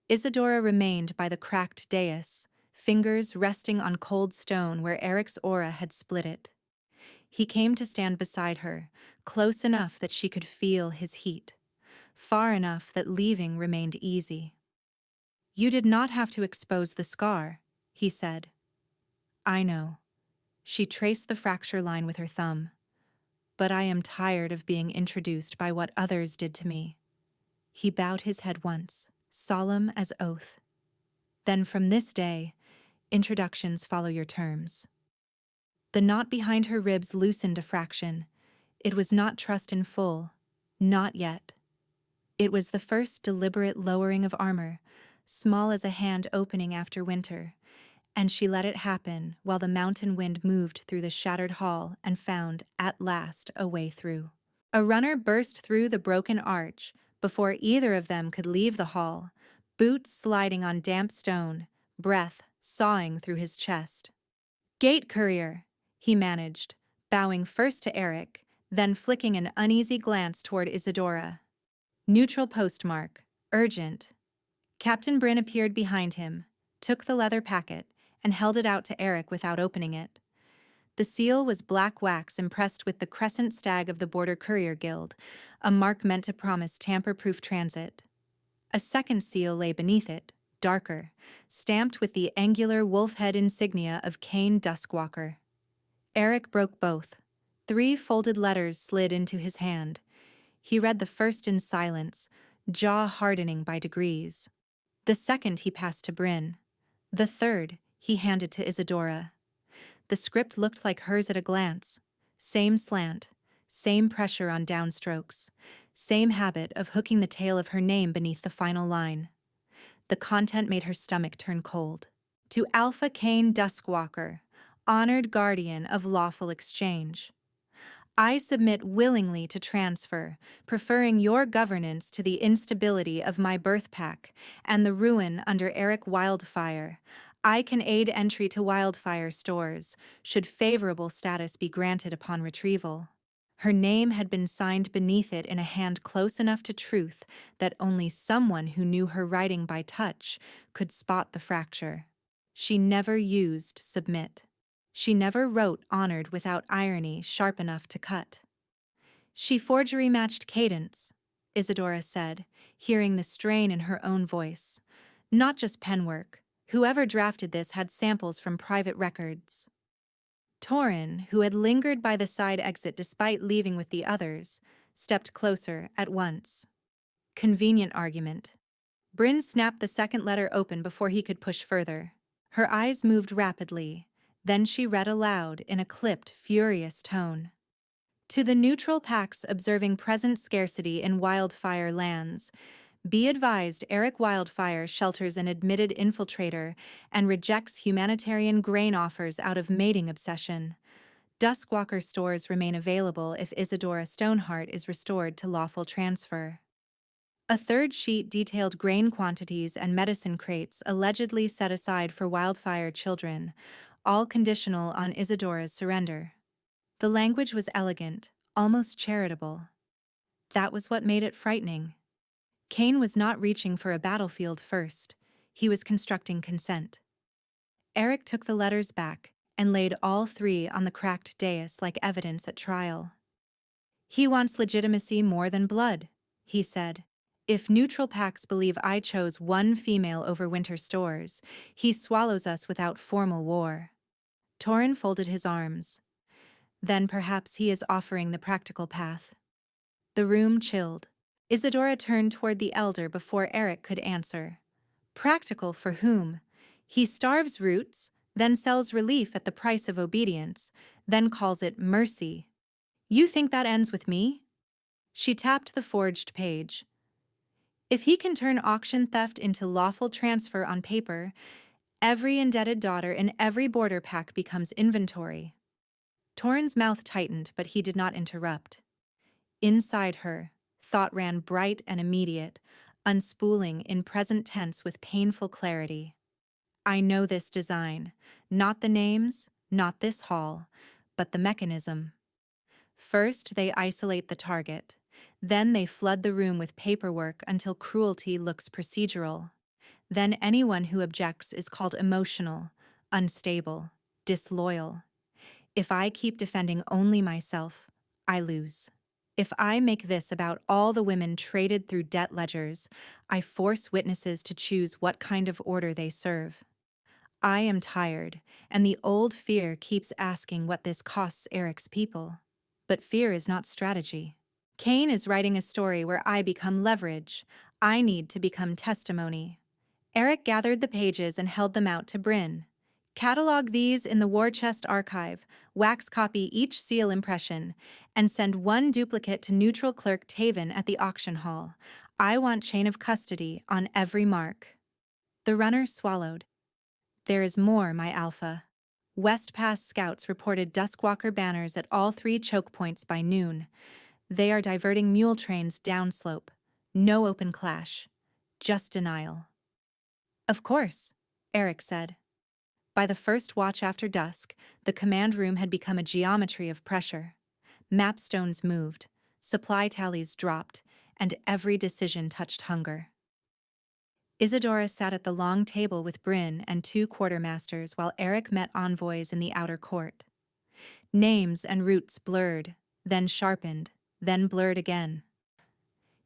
Isadora remained by the cracked dais, fingers resting on cold stone where Eric's aura had split it. He came to stand beside her, close enough that she could feel his heat, far enough that leaving remained easy. "You did not have to expose the scar," he said. "I know." She traced the fracture line with her thumb. "But I am tired of being introduced by what others did to me." He bowed his head once, solemn as oath. "Then from this day, introductions follow your terms." The knot behind her ribs loosened a fraction. It was not trust in full. Not yet. It was the first deliberate lowering of armor, small as a hand opening after winter, and she let it happen while the mountain wind moved through the shattered hall and found, at last, a way through. A runner burst through the broken arch before either of them could leave the hall, boots sliding on damp stone, breath sawing through his chest. "Gate courier," he managed, bowing first to Eric, then flicking an uneasy glance toward Isadora. "Neutral postmark. Urgent." Captain Bryn appeared behind him, took the leather packet, and held it out to Eric without opening it. The seal was black wax impressed with the crescent stag of the Border Courier Guild, a mark meant to promise tamper-proof transit. A second seal lay beneath it, darker, stamped with the angular wolf-head insignia of Kane Duskwalker. Eric broke both. 3 folded letters slid into his hand. He read the first in silence, jaw hardening by degrees. The second he passed to Bryn. The third he handed to Isadora. The script looked like hers at a glance. Same slant, same pressure on downstrokes, same habit of hooking the tail of her name beneath the final line. The content made her stomach turn cold. "To Alpha Kane Duskwalker, honored guardian of lawful exchange. I submit willingly to transfer, preferring your governance to the instability of my birth pack and the ruin under Eric Wildfire. I can aid entry to Wildfire stores, should favorable status be granted upon retrieval." Her name had been signed beneath it in a hand close enough to truth that only someone who knew her writing by touch could spot the fracture. She never used submit. She never wrote honored without irony sharp enough to cut. She forgery-matched cadence, Isadora said, hearing the strain in her own voice. Not just penwork. Whoever drafted this had samples from private records. Torin, who had lingered by the side exit despite leaving with the others, stepped closer at once. Convenient argument. Bryn snapped the second letter open before he could push further. Her eyes moved rapidly. Then she read aloud in a clipped, furious tone. To the neutral packs observing present scarcity in wildfire lands, be advised Eric Wildfire shelters an admitted infiltrator and rejects humanitarian grain offers out of mating obsession. Duskwalker stores remain available if Isadora Stoneheart is restored to lawful transfer. A third sheet detailed grain quantities and medicine crates allegedly set aside for wildfire children, all conditional on Isadora's surrender. The language was elegant, almost charitable. That was what made it frightening. Kane was not reaching for a battlefield first. He was constructing consent. Eric took the letters back and laid all three on the cracked dais like evidence at trial. He wants legitimacy more than blood, he said. If neutral packs believe I chose one female over winter stores, he swallows us without formal war. Torin folded his arms. Then perhaps he is offering the practical path. The room chilled. Isadora turned toward the elder before Eric could answer. Practical for whom? He starves roots, then sells relief at the price of obedience, then calls it mercy. You think that ends with me? She tapped the forged page. If he can turn auction theft into lawful transfer on paper, every indebted daughter in every border pack becomes inventory. Torin's mouth tightened, but he did not interrupt. Inside her, thought ran bright and immediate, unspooling in present tense with painful clarity. I know this design, not the names, not this hall, but the mechanism. First, they isolate the target. Then they flood the room with paperwork until cruelty looks procedural. Then anyone who objects is called emotional, unstable, disloyal. If I keep defending only myself, I lose. If I make this about all the women traded through debt ledgers, I force witnesses to choose what kind of order they serve. I am tired, and the old fear keeps asking what this costs Eric's people. But fear is not strategy. Kane is writing a story where I become leverage. I need to become testimony. Eric gathered the pages and held them out to Bryn. Catalog these in the War Chest archive, wax copy each seal impression, and send one duplicate to neutral clerk Taven at the auction hall. I want chain of custody on every mark. The runner swallowed. There is more, my alpha. West Pass scouts reported Duskwalker banners at all three choke points by noon. They are diverting mule trains downslope. No open clash. Just denial. Of course, Eric said. By the first watch after dusk, the command room had become a geometry of pressure. Mapstones moved, supply tallies dropped, and every decision touched hunger. Isadora sat at the long table with Bryn and two quartermasters while Eric met envoys in the outer court. Names and routes blurred, then sharpened, then blurred again.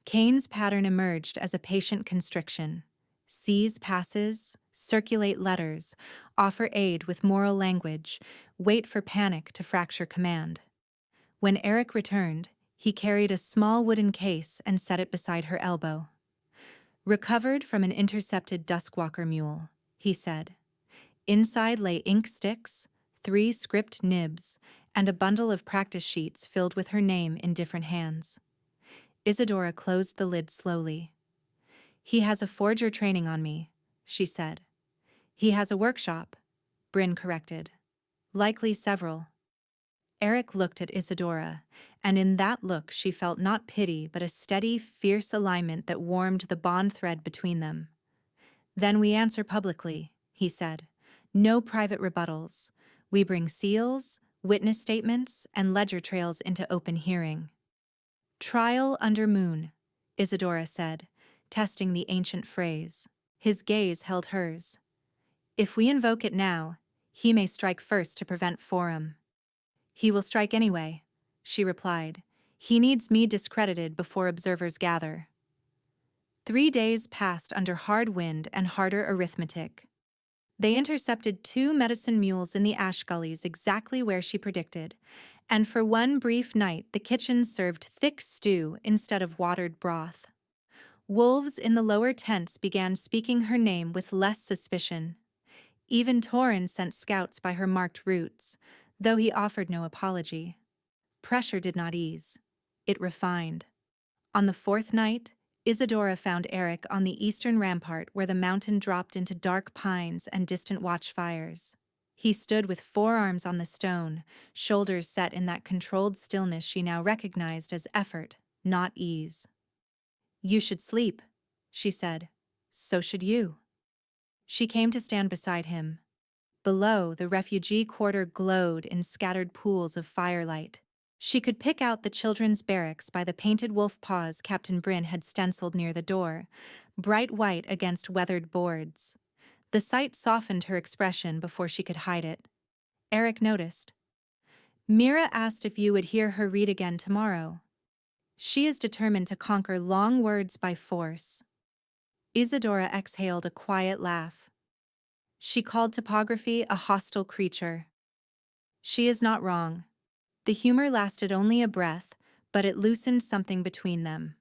Kane's pattern emerged as a patient constriction. Seize passes, circulate letters, offer aid with moral language, wait for panic to fracture command. When Eric returned, he carried a small wooden case and set it beside her elbow. Recovered from an intercepted Duskwalker mule, he said. Inside lay ink sticks, 3 script nibs, and a bundle of practice sheets filled with her name in different hands. Isadora closed the lid slowly. He has a forger training on me, she said. He has a workshop, Bryn corrected. Likely several. Eric looked at Isadora, and in that look she felt not pity but a steady, fierce alignment that warmed the bond thread between them. Then we answer publicly, he said. No private rebuttals. We bring seals, witness statements, and ledger trails into open hearing. Trial under moon, Isadora said, testing the ancient phrase. His gaze held hers. If we invoke it now, he may strike first to prevent forum. He will strike anyway, she replied. He needs me discredited before observers gather. 3 days passed under hard wind and harder arithmetic. They intercepted 2 medicine mules in the ash gullies exactly where she predicted, and for one brief night the kitchen served thick stew instead of watered broth. Wolves in the lower tents began speaking her name with less suspicion. Even Torin sent scouts by her marked routes, though he offered no apology. Pressure did not ease. It refined. On the 4th night, Isadora found Eric on the eastern rampart where the mountain dropped into dark pines and distant watchfires. He stood with forearms on the stone, shoulders set in that controlled stillness she now recognized as effort, not ease. "You should sleep," she said. "So should you." She came to stand beside him. Below, the refugee quarter glowed in scattered pools of firelight. She could pick out the children's barracks by the painted wolf paws Captain Bryn had stenciled near the door, bright white against weathered boards. The sight softened her expression before she could hide it. Eric noticed. "Mira asked if you would hear her read again tomorrow. She is determined to conquer long words by force." Isadora exhaled a quiet laugh. She called topography a hostile creature. She is not wrong. The humor lasted only a breath, but it loosened something between them.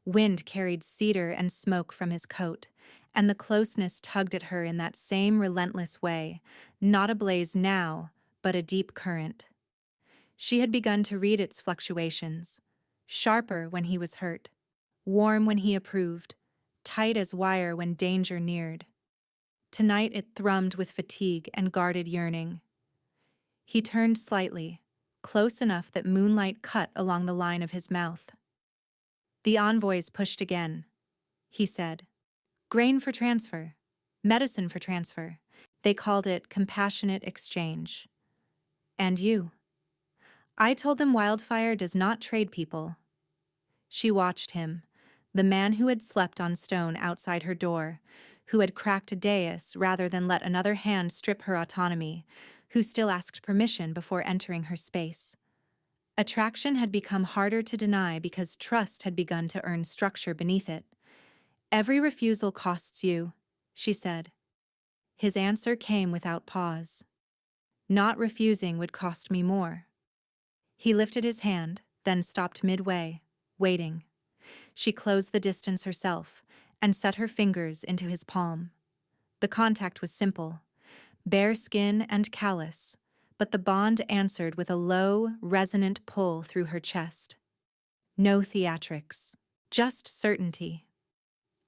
Wind carried cedar and smoke from his coat, and the closeness tugged at her in that same relentless way, not a blaze now, but a deep current. She had begun to read its fluctuations, sharper when he was hurt, warm when he approved, tight as wire when danger neared. Tonight it thrummed with fatigue and guarded yearning. He turned slightly, close enough that moonlight cut along the line of his mouth. "The envoys pushed again," he said. "Grain for transfer, medicine for transfer. They called it compassionate exchange. And you?" "I told them Wildfire does not trade people." She watched him, the man who had slept on stone outside her door, who had cracked a dais rather than let another hand strip her autonomy, who still asked permission before entering her space. Attraction had become harder to deny because trust had begun to earn structure beneath it. "Every refusal costs you," she said. His answer came without pause. "Not refusing would cost me more." He lifted his hand, then stopped midway, waiting. She closed the distance herself and set her fingers into his palm. The contact was simple, bare skin and callous, but the bond answered with a low, resonant pull through her chest. No theatrics, just certainty.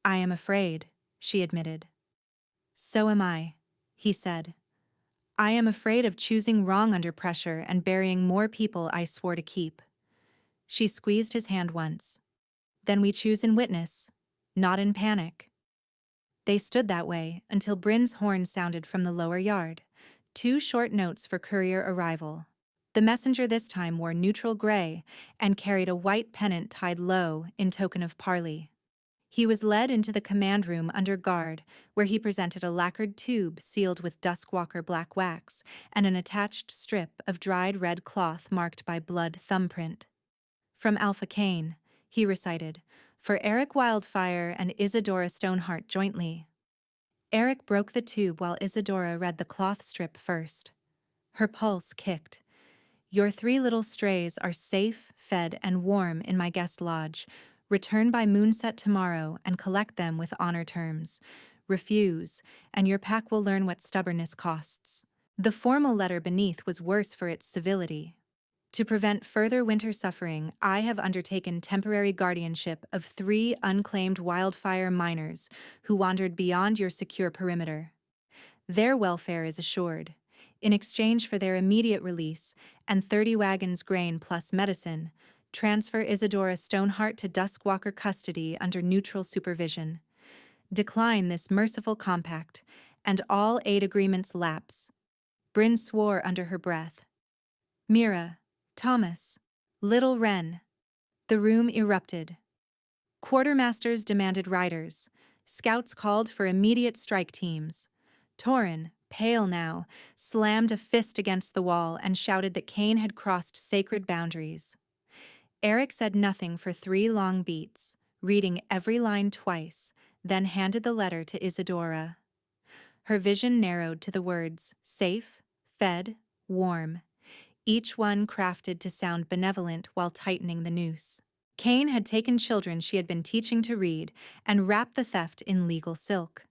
"I am afraid," she admitted. "So am I," he said. "I am afraid of choosing wrong under pressure and burying more people I swore to keep." She squeezed his hand once. "Then we choose in witness, not in panic." They stood that way until Bryn's horn sounded from the lower yard, 2 short notes for courier arrival. The messenger this time wore neutral gray and carried a white pennant tied low in token of parley. He was led into the command room under guard, where he presented a lacquered tube sealed with Duskwalker black wax and an attached strip of dried red cloth marked by blood thumbprint. "From Alpha Kane," he recited, "for Eric Wildfire and Isadora Stoneheart jointly." Eric broke the tube while Isadora read the cloth strip first. Her pulse kicked. "Your 3 little strays are safe, fed, and warm in my guest lodge. Return by moonset tomorrow and collect them with honor terms. Refuse, and your pack will learn what stubbornness costs." The formal letter beneath was worse for its civility. "To prevent further winter suffering, I have undertaken temporary guardianship of 3 unclaimed Wildfire miners who wandered beyond your secure perimeter. Their welfare is assured. In exchange for their immediate release and 30 wagons grain plus medicine, transfer Isadora Stoneheart to Duskwalker custody under neutral supervision. Decline this merciful compact, and all aid agreements lapse." Bryn swore under her breath. Mira, Thomas, Little Wren. The room erupted. Quartermasters demanded riders. Scouts called for immediate strike teams. Torin, pale now, slammed a fist against the wall and shouted that Kane had crossed sacred boundaries. Eric said nothing for 3 long beats, reading every line twice, then handed the letter to Isadora. Her vision narrowed to the words, safe, fed, warm, each one crafted to sound benevolent while tightening the noose. Kane had taken children she had been teaching to read and wrapped the theft in legal silk.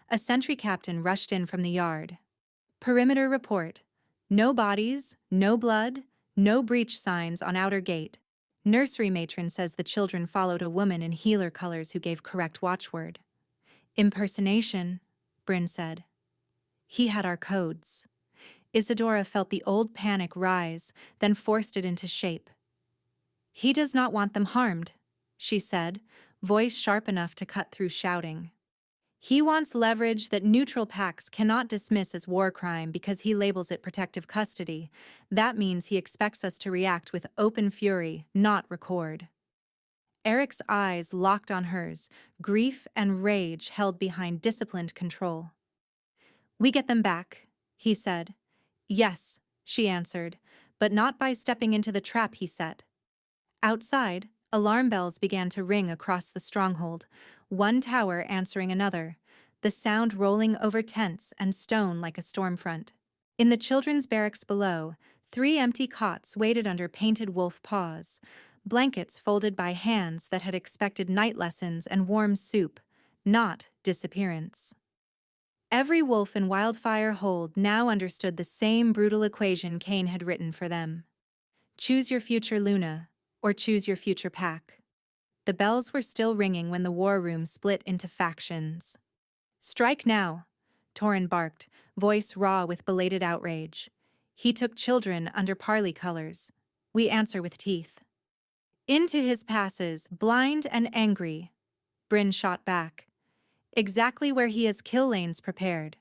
A sentry captain rushed in from the yard. Perimeter report. No bodies, no blood, no breach signs on outer gate. Nursery matron says the children followed a woman in healer colors who gave correct watchword. Impersonation, Bryn said. He had our codes. Isadora felt the old panic rise, then forced it into shape. He does not want them harmed, she said, voice sharp enough to cut through shouting. He wants leverage that neutral pacts cannot dismiss as war crime because he labels it protective custody. That means he expects us to react with open fury, not record. Eric's eyes locked on hers, grief and rage held behind disciplined control. We get them back, he said. Yes, she answered, but not by stepping into the trap he set. Outside, alarm bells began to ring across the stronghold, one tower answering another, the sound rolling over tents and stone like a storm front. In the children's barracks below, 3 empty cots waited under painted wolf paws, blankets folded by hands that had expected night lessons and warm soup, not disappearance. Every wolf in Wildfire Hold now understood the same brutal equation Kane had written for them. Choose your future, Luna, or choose your future pack. The bells were still ringing when the war room split into factions. Strike now, Torin barked, voice raw with belated outrage. He took children under parley colors. We answer with teeth. Into his passes, blind and angry, Bryn shot back. Exactly where he has kill lanes prepared.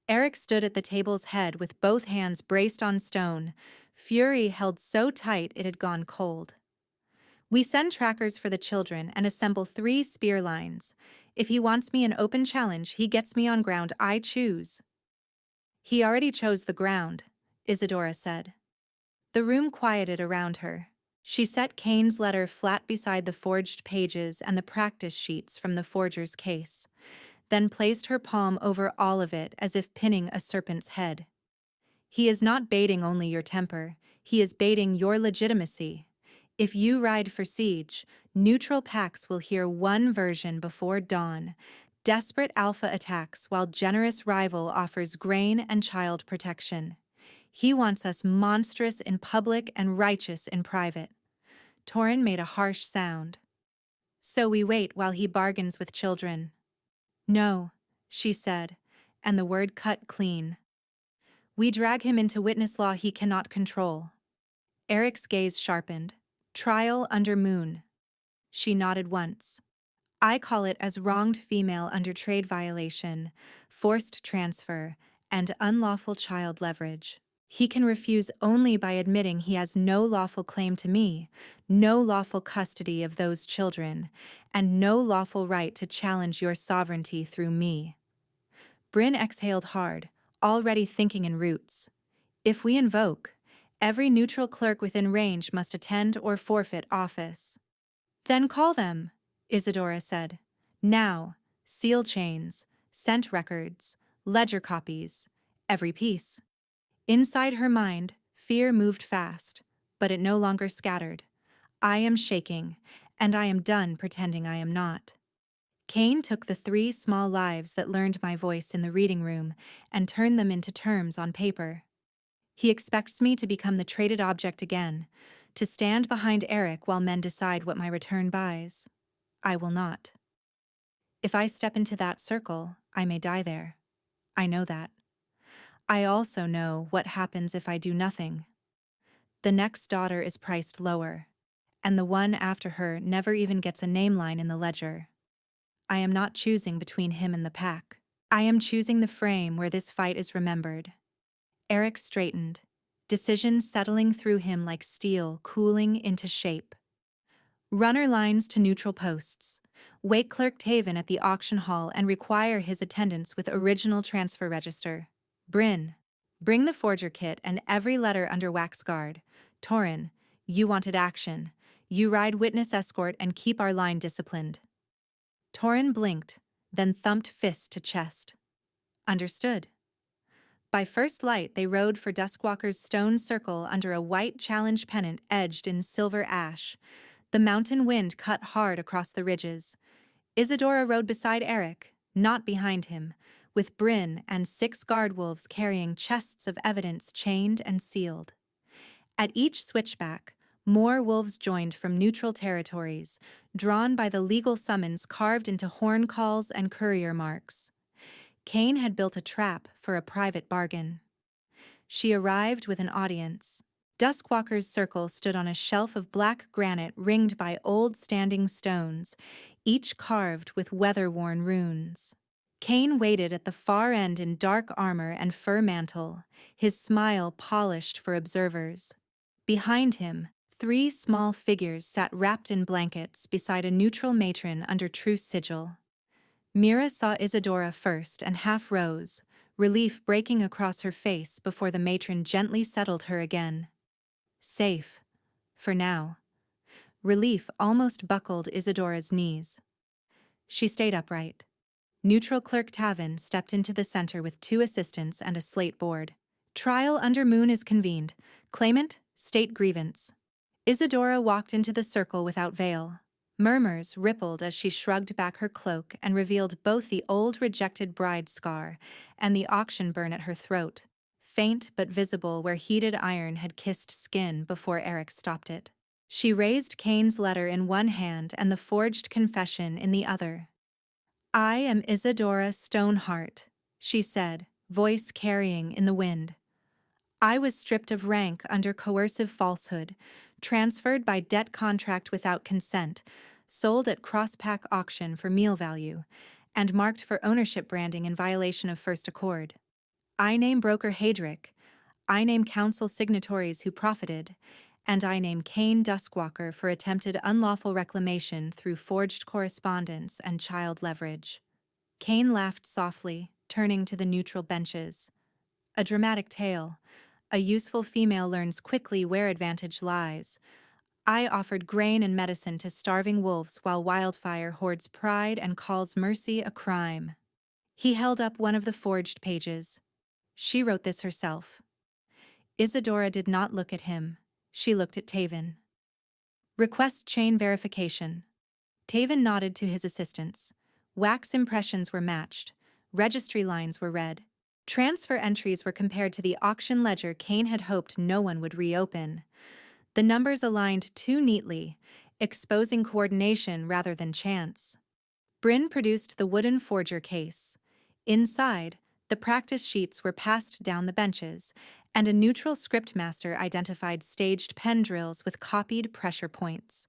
Eric stood at the table's head with both hands braced on stone, fury held so tight it had gone cold. We send trackers for the children and assemble 3 spear lines. If he wants me an open challenge, he gets me on ground I choose. He already chose the ground, Isadora said. The room quieted around her. She set Kane's letter flat beside the forged pages and the practice sheets from the forger's case, then placed her palm over all of it as if pinning a serpent's head. He is not baiting only your temper, he is baiting your legitimacy. If you ride for siege, neutral packs will hear one version before dawn, desperate alpha attacks while generous rival offers grain and child protection. He wants us monstrous in public and righteous in private. Torin made a harsh sound. So we wait while he bargains with children. No, she said, and the word cut clean. We drag him into witness law he cannot control. Eric's gaze sharpened. Trial under moon. She nodded once. I call it as wronged female under trade violation, forced transfer, and unlawful child leverage. He can refuse only by admitting he has no lawful claim to me, no lawful custody of those children, and no lawful right to challenge your sovereignty through me. Bryn exhaled hard, already thinking in roots. If we invoke, every neutral clerk within range must attend or forfeit office. Then call them, Isadora said. Now, seal chains, scent records, ledger copies, every piece. Inside her mind, fear moved fast, but it no longer scattered. I am shaking, and I am done pretending I am not. Kane took the 3 small lives that learned my voice in the reading room and turned them into terms on paper. He expects me to become the traded object again, to stand behind Eric while men decide what my return buys. I will not. If I step into that circle, I may die there. I know that. I also know what happens if I do nothing. The next daughter is priced lower, and the one after her never even gets a name line in the ledger. I am not choosing between him and the pack. I am choosing the frame where this fight is remembered. Eric straightened. decision settling through him like steel cooling into shape. Runner lines to neutral posts. Wake Clerk Taven at the auction hall and require his attendance with original transfer register. Bryn, bring the forger kit and every letter under wax guard. Torin, you wanted action. You ride witness escort and keep our line disciplined. Torin blinked, then thumped fist to chest. Understood. By first light, they rode for Duskwalker's stone circle under a white challenge pennant edged in silver ash. The mountain wind cut hard across the ridges. Isadora rode beside Eric, not behind him, with Bryn and 6 guard wolves carrying chests of evidence chained and sealed. At each switchback, more wolves joined from neutral territories, drawn by the legal summons carved into horn calls and courier marks. Kane had built a trap for a private bargain. She arrived with an audience. Duskwalker's circle stood on a shelf of black granite ringed by old standing stones, each carved with weather-worn runes. Kane waited at the far end in dark armor and fur mantle, his smile polished for observers. Behind him, 3 small figures sat wrapped in blankets beside a neutral matron under truce sigil. Mira saw Isadora first and half rose, relief breaking across her face before the matron gently settled her again. Safe. For now. Relief almost buckled Isadora's knees. She stayed upright. Neutral Clerk Taven stepped into the center with 2 assistants and a slate board. Trial under moon is convened. Claimant, state grievance. Isadora walked into the circle without veil. Murmurs rippled as she shrugged back her cloak and revealed both the old rejected bride scar and the auction burn at her throat, faint but visible where heated iron had kissed skin before Eric stopped it. She raised Kane's letter in one hand and the forged confession in the other. I am Isadora Stoneheart, she said, voice carrying in the wind. I was stripped of rank under coercive falsehood, transferred by debt contract without consent, sold at cross-pack auction for meal value, and marked for ownership branding in violation of First Accord. I name broker Hadrick, I name council signatories who profited, and I name Kane Duskwalker for attempted unlawful reclamation through forged correspondence and child leverage. Kane laughed softly, turning to the neutral benches. A dramatic tale. A useful female learns quickly where advantage lies. I offered grain and medicine to starving wolves while Wildfire hoards pride and calls mercy a crime. He held up one of the forged pages. She wrote this herself. Isadora did not look at him. She looked at Taven. Request chain verification. Taven nodded to his assistants. Wax impressions were matched. Registry lines were read. Transfer entries were compared to the auction ledger Kane had hoped no one would reopen. The numbers aligned too neatly, exposing coordination rather than chance. Bryn produced the wooden forger case. Inside, the practice sheets were passed down the benches, and a neutral script master identified staged pen drills with copied pressure points.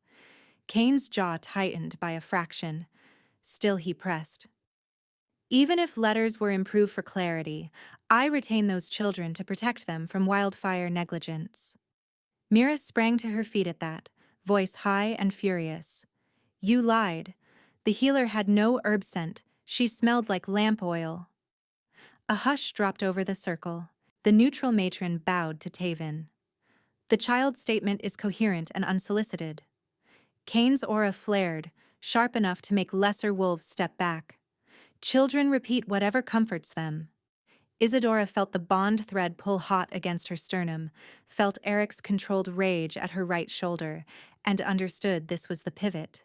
Kane's jaw tightened by a fraction. Still he pressed. Even if letters were improved for clarity, I retain those children to protect them from Wildfire negligence. Mira sprang to her feet at that, voice high and furious. You lied. The healer had no herb scent. She smelled like lamp oil. A hush dropped over the circle. The neutral matron bowed to Taven. The child's statement is coherent and unsolicited. Kane's aura flared, sharp enough to make lesser wolves step back. Children repeat whatever comforts them. Isadora felt the bond thread pull hot against her sternum, felt Eric's controlled rage at her right shoulder, and understood this was the pivot.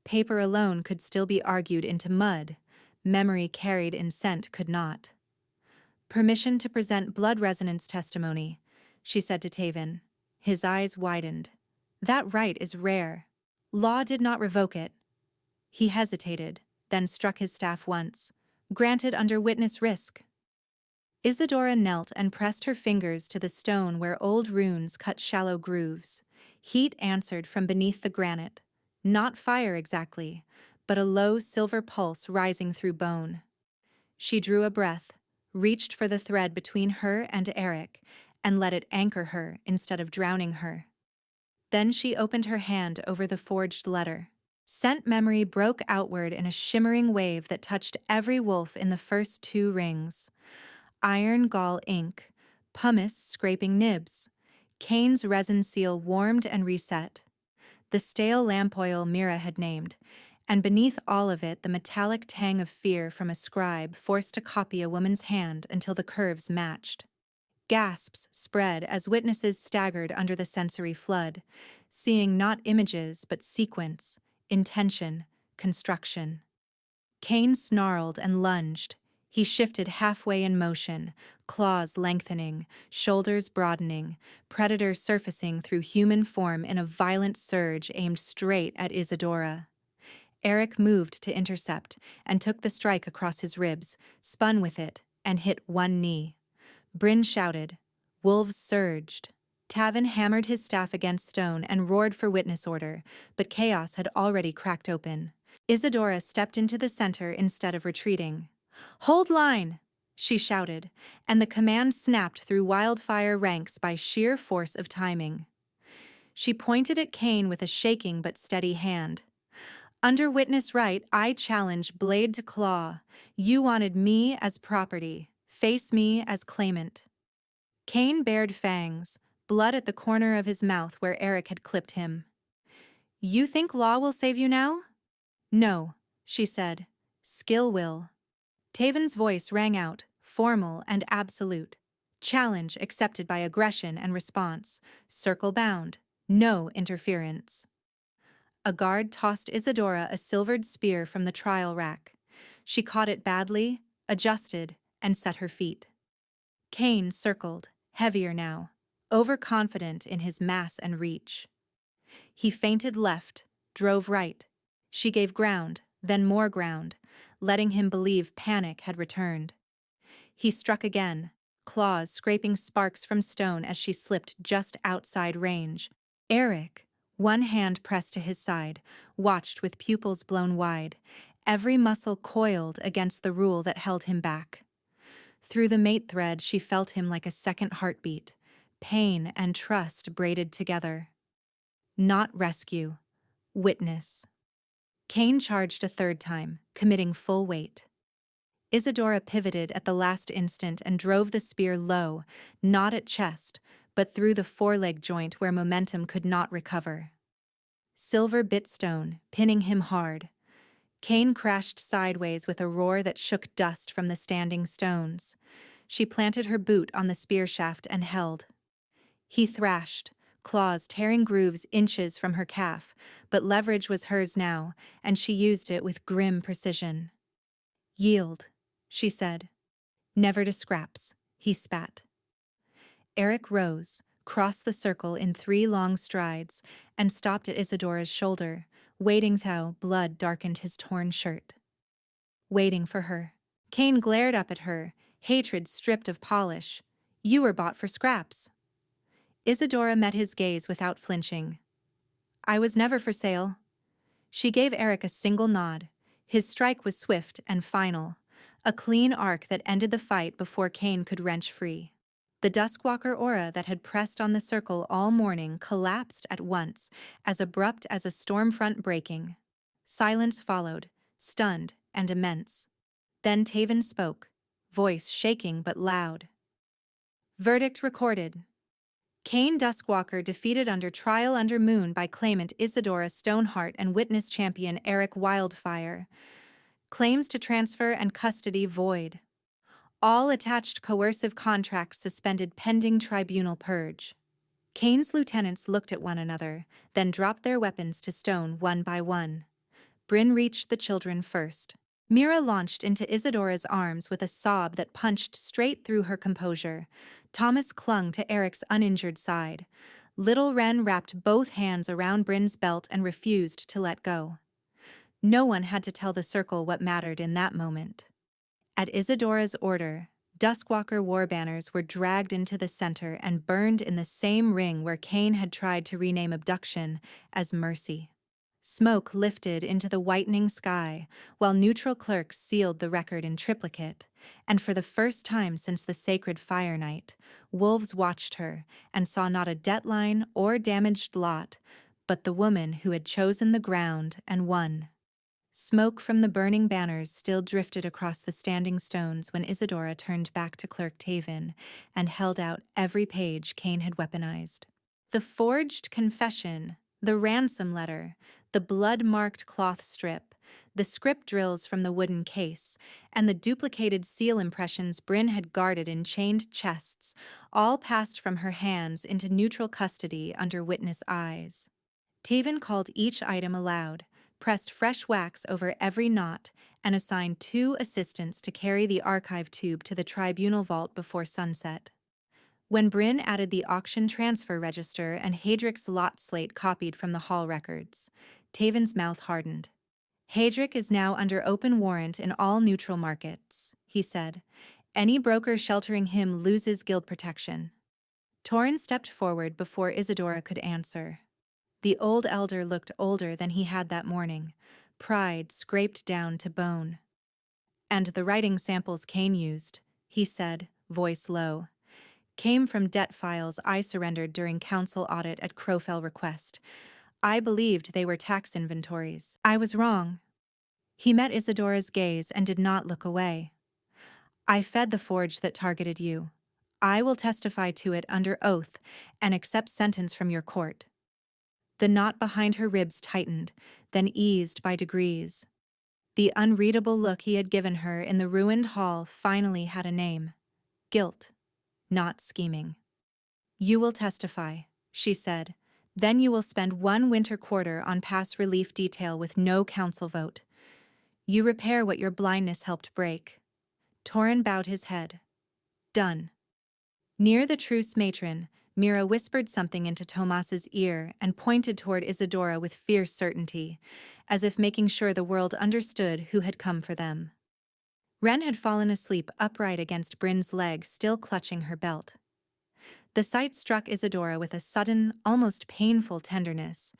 Paper alone could still be argued into mud. Memory carried in scent could not. Permission to present blood resonance testimony, she said to Taven. His eyes widened. That right is rare. Law did not revoke it. He hesitated, then struck his staff once. Granted under witness risk. Isadora knelt and pressed her fingers to the stone where old runes cut shallow grooves. Heat answered from beneath the granite. Not fire exactly, but a low silver pulse rising through bone. She drew a breath, reached for the thread between her and Eric, and let it anchor her instead of drowning her. Then she opened her hand over the forged letter. Scent memory broke outward in a shimmering wave that touched every wolf in the first 2 rings. Iron gall ink, pumice scraping nibs. Kane's resin seal warmed and reset. The stale lamp oil Mira had named, and beneath all of it the metallic tang of fear from a scribe forced to copy a woman's hand until the curves matched. Gasps spread as witnesses staggered under the sensory flood, seeing not images but sequence, intention, construction. Kane snarled and lunged. He shifted halfway in motion, claws lengthening, shoulders broadening, predator surfacing through human form in a violent surge aimed straight at Isadora. Eric moved to intercept and took the strike across his ribs, spun with it, and hit one knee. Bryn shouted. Wolves surged. Tavin hammered his staff against stone and roared for witness order, but chaos had already cracked open. Isadora stepped into the center instead of retreating. "Hold line!" she shouted, and the command snapped through wildfire ranks by sheer force of timing. She pointed at Kane with a shaking but steady hand. "Under witness right, I challenge blade to claw. You wanted me as property. Face me as claimant." Kane bared fangs, blood at the corner of his mouth where Eric had clipped him. "You think law will save you now?" "No," she said. "Skill will." Taven's voice rang out, formal and absolute. Challenge accepted by aggression and response. Circle bound. No interference. A guard tossed Isadora a silvered spear from the trial rack. She caught it badly, adjusted, and set her feet. Kane circled, heavier now, overconfident in his mass and reach. He feinted left, drove right. She gave ground, then more ground, letting him believe panic had returned. He struck again, claws scraping sparks from stone as she slipped just outside range. Eric, one hand pressed to his side, watched with pupils blown wide, every muscle coiled against the rule that held him back. Through the mate thread she felt him like a second heartbeat, pain and trust braided together. Not rescue, witness. Kane charged a third time, committing full weight. Isadora pivoted at the last instant and drove the spear low, not at chest, but through the foreleg joint where momentum could not recover. Silver bit stone, pinning him hard. Kane crashed sideways with a roar that shook dust from the standing stones. She planted her boot on the spear shaft and held. He thrashed, claws tearing grooves inches from her calf, but leverage was hers now, and she used it with grim precision. "Yield," she said. "Never to scraps," he spat. Eric rose, crossed the circle in 3 long strides, and stopped at Isadora's shoulder, waiting though blood darkened his torn shirt. Waiting for her. Kane glared up at her, hatred stripped of polish. "You were bought for scraps." Isadora met his gaze without flinching. "I was never for sale." She gave Eric a single nod. His strike was swift and final, a clean arc that ended the fight before Kane could wrench free. The Duskwalker aura that had pressed on the circle all morning collapsed at once, as abrupt as a storm front breaking. Silence followed, stunned and immense. Then Taven spoke, voice shaking but loud. "Verdict recorded. Kane Duskwalker defeated under trial under moon by claimant Isadora Stoneheart and witness champion Eric Wildfire. Claims to transfer and custody void. All attached coercive contracts suspended pending tribunal purge." Kane's lieutenants looked at one another, then dropped their weapons to stone one by one. Bryn reached the children first. Mira launched into Isadora's arms with a sob that punched straight through her composure. Thomas clung to Eric's uninjured side. Little Wren wrapped both hands around Bryn's belt and refused to let go. No one had to tell the circle what mattered in that moment. At Isadora's order, Duskwalker war banners were dragged into the center and burned in the same ring where Kane had tried to rename abduction as mercy. Smoke lifted into the whitening sky, while neutral clerks sealed the record in triplicate, and for the first time since the sacred fire night, wolves watched her and saw not a deadline or damaged lot, but the woman who had chosen the ground and won. Smoke from the burning banners still drifted across the standing stones when Isadora turned back to Clerk Taven and held out every page Kane had weaponized. The forged confession, the ransom letter, the blood-marked cloth strip, the script drills from the wooden case, and the duplicated seal impressions Bryn had guarded in chained chests, all passed from her hands into neutral custody under witness eyes. Taven called each item aloud, pressed fresh wax over every knot, and assigned 2 assistants to carry the archive tube to the tribunal vault before sunset. When Bryn added the auction transfer register and Hadrick's lot slate copied from the hall records, Taven's mouth hardened. Hadrick is now under open warrant in all neutral markets, he said. Any broker sheltering him loses guild protection. Torrin stepped forward before Isadora could answer. The old elder looked older than he had that morning, pride scraped down to bone. And the writing samples Kane used, he said, voice low, came from debt files I surrendered during council audit at Crowfell request. I believed they were tax inventories. I was wrong. He met Isadora's gaze and did not look away. I fed the forge that targeted you. I will testify to it under oath and accept sentence from your court. The knot behind her ribs tightened, then eased by degrees. The unreadable look he had given her in the ruined hall finally had a name. Guilt, not scheming. You will testify, she said. Then you will spend 1 winter quarter on pass relief detail with no council vote. You repair what your blindness helped break. Torrin bowed his head. Done. Near the truce matron, Mira whispered something into Tomas's ear and pointed toward Isadora with fierce certainty, as if making sure the world understood who had come for them. Ren had fallen asleep upright against Bryn's leg, still clutching her belt. The sight struck Isadora with a sudden, almost painful tenderness.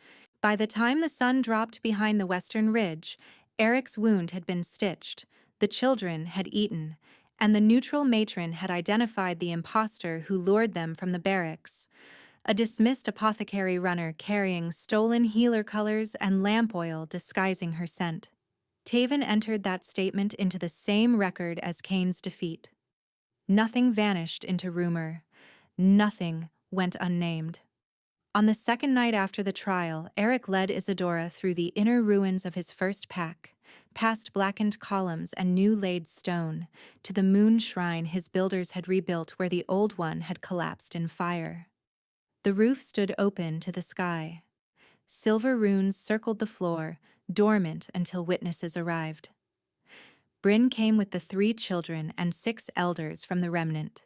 By the time the sun dropped behind the western ridge, Eric's wound had been stitched, the children had eaten, and the neutral matron had identified the impostor who lured them from the barracks, a dismissed apothecary runner carrying stolen healer colors and lamp oil disguising her scent. Taven entered that statement into the same record as Kane's defeat. Nothing vanished into rumor. Nothing went unnamed. On the second night after the trial, Eric led Isadora through the inner ruins of his first pack, past blackened columns and new-laid stone, to the moon shrine his builders had rebuilt where the old one had collapsed in fire. The roof stood open to the sky. Silver runes circled the floor, dormant until witnesses arrived. Bryn came with the 3 children and 6 elders from the remnant.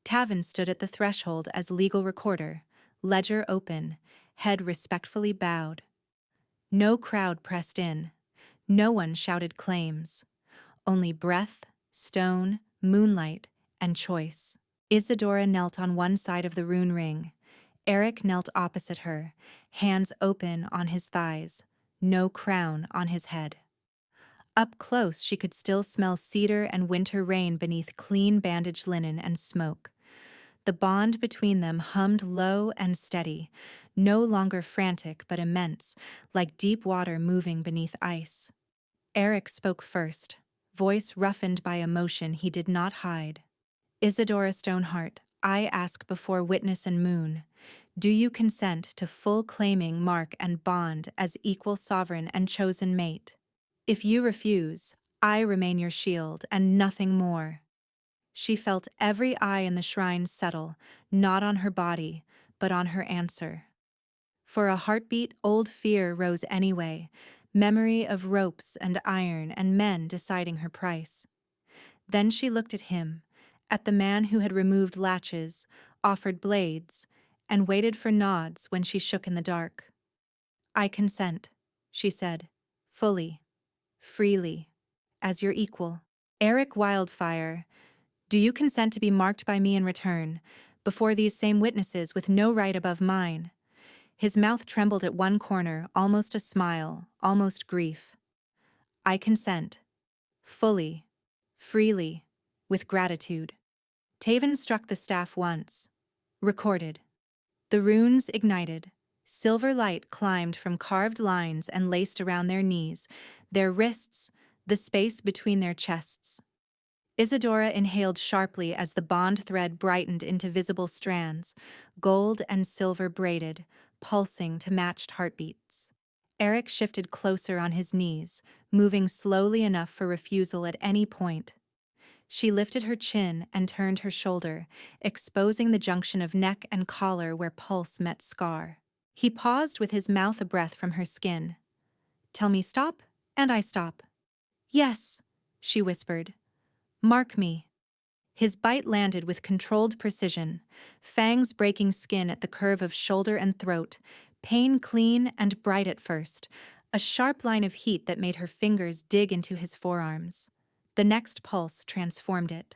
Taven stood at the threshold as legal recorder, ledger open, head respectfully bowed. No crowd pressed in. No one shouted claims. Only breath, stone, moonlight, and choice. Isadora knelt on one side of the rune ring. Eric knelt opposite her, hands open on his thighs, no crown on his head. Up close she could still smell cedar and winter rain beneath clean bandaged linen and smoke. The bond between them hummed low and steady, no longer frantic but immense, like deep water moving beneath ice. Eric spoke first, voice roughened by emotion he did not hide. Isadora Stoneheart, I ask before witness and moon, do you consent to full claiming Mark and Bond as equal sovereign and chosen mate? If you refuse, I remain your shield and nothing more. She felt every eye in the shrine settle, not on her body, but on her answer. For a heartbeat, old fear rose anyway, memory of ropes and iron and men deciding her price. Then she looked at him, at the man who had removed latches, offered blades, and waited for nods when she shook in the dark. I consent, she said, fully, freely, as your equal. Eric Wildfire, do you consent to be marked by me in return, before these same witnesses with no right above mine? His mouth trembled at one corner, almost a smile, almost grief. I consent. Fully. Freely. With gratitude. Taven struck the staff once. Recorded. The runes ignited. Silver light climbed from carved lines and laced around their knees, their wrists, the space between their chests. Isadora inhaled sharply as the bond thread brightened into visible strands, gold and silver braided, pulsing to matched heartbeats. Eric shifted closer on his knees, moving slowly enough for refusal at any point. She lifted her chin and turned her shoulder, exposing the junction of neck and collar where pulse met scar. He paused with his mouth a breath from her skin. Tell me stop, and I stop. Yes, she whispered. Mark me. His bite landed with controlled precision, fangs breaking skin at the curve of shoulder and throat, pain clean and bright at first, a sharp line of heat that made her fingers dig into his forearms. The next pulse transformed it.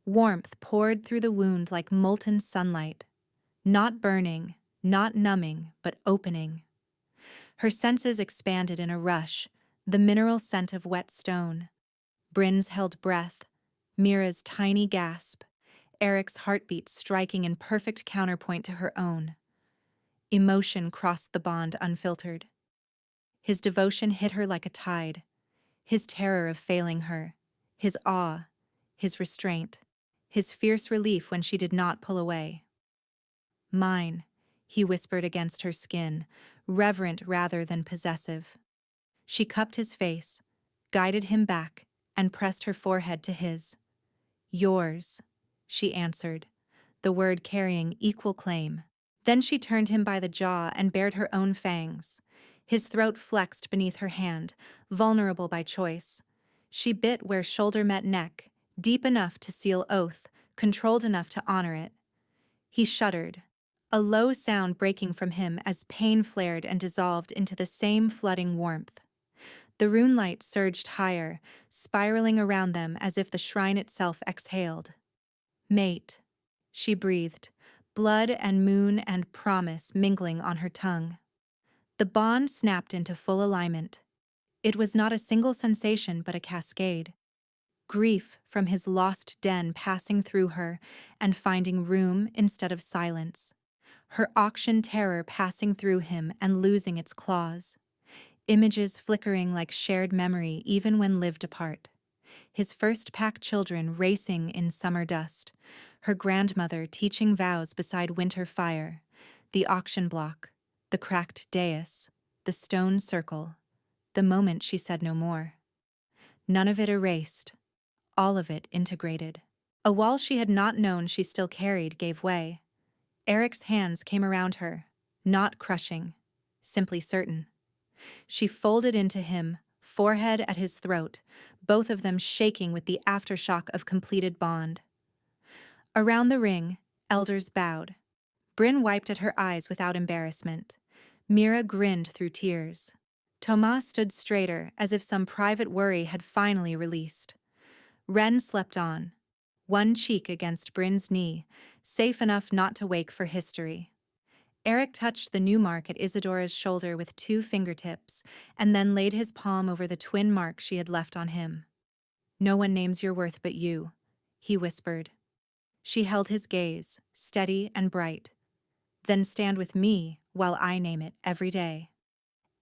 Warmth poured through the wound like molten sunlight. Not burning, not numbing, but opening. Her senses expanded in a rush, the mineral scent of wet stone. Bryn's held breath, Mira's tiny gasp, Eric's heartbeat striking in perfect counterpoint to her own. Emotion crossed the bond unfiltered. His devotion hit her like a tide, his terror of failing her, his awe, his restraint, his fierce relief when she did not pull away. Mine, he whispered against her skin, reverent rather than possessive. She cupped his face, guided him back, and pressed her forehead to his. Yours, she answered, the word carrying equal claim. Then she turned him by the jaw and bared her own fangs. His throat flexed beneath her hand, vulnerable by choice. She bit where shoulder met neck, deep enough to seal oath, controlled enough to honor it. He shuddered, a low sound breaking from him as pain flared and dissolved into the same flooding warmth. The rune light surged higher, spiraling around them as if the shrine itself exhaled. Mate, she breathed, blood and moon and promise mingling on her tongue. The bond snapped into full alignment. It was not a single sensation but a cascade. Grief from his lost den passing through her and finding room instead of silence. Her auction terror passing through him and losing its claws. Images flickering like shared memory even when lived apart. His first pack children racing in summer dust. Her grandmother teaching vows beside winter fire. The auction block. The cracked dais. The stone circle. The moment she said no more. None of it erased. All of it integrated. A wall she had not known she still carried gave way. Eric's hands came around her, not crushing, simply certain. She folded into him, forehead at his throat, both of them shaking with the aftershock of completed bond. Around the ring, elders bowed. Bryn wiped at her eyes without embarrassment. Mira grinned through tears. Thomas stood straighter, as if some private worry had finally released. Ren slept on, one cheek against Bryn's knee, safe enough not to wake for history. Eric touched the new mark at Isadora's shoulder with 2 fingertips, and then laid his palm over the twin mark she had left on him. No one names your worth but you, he whispered. She held his gaze, steady and bright. Then stand with me while I name it every day.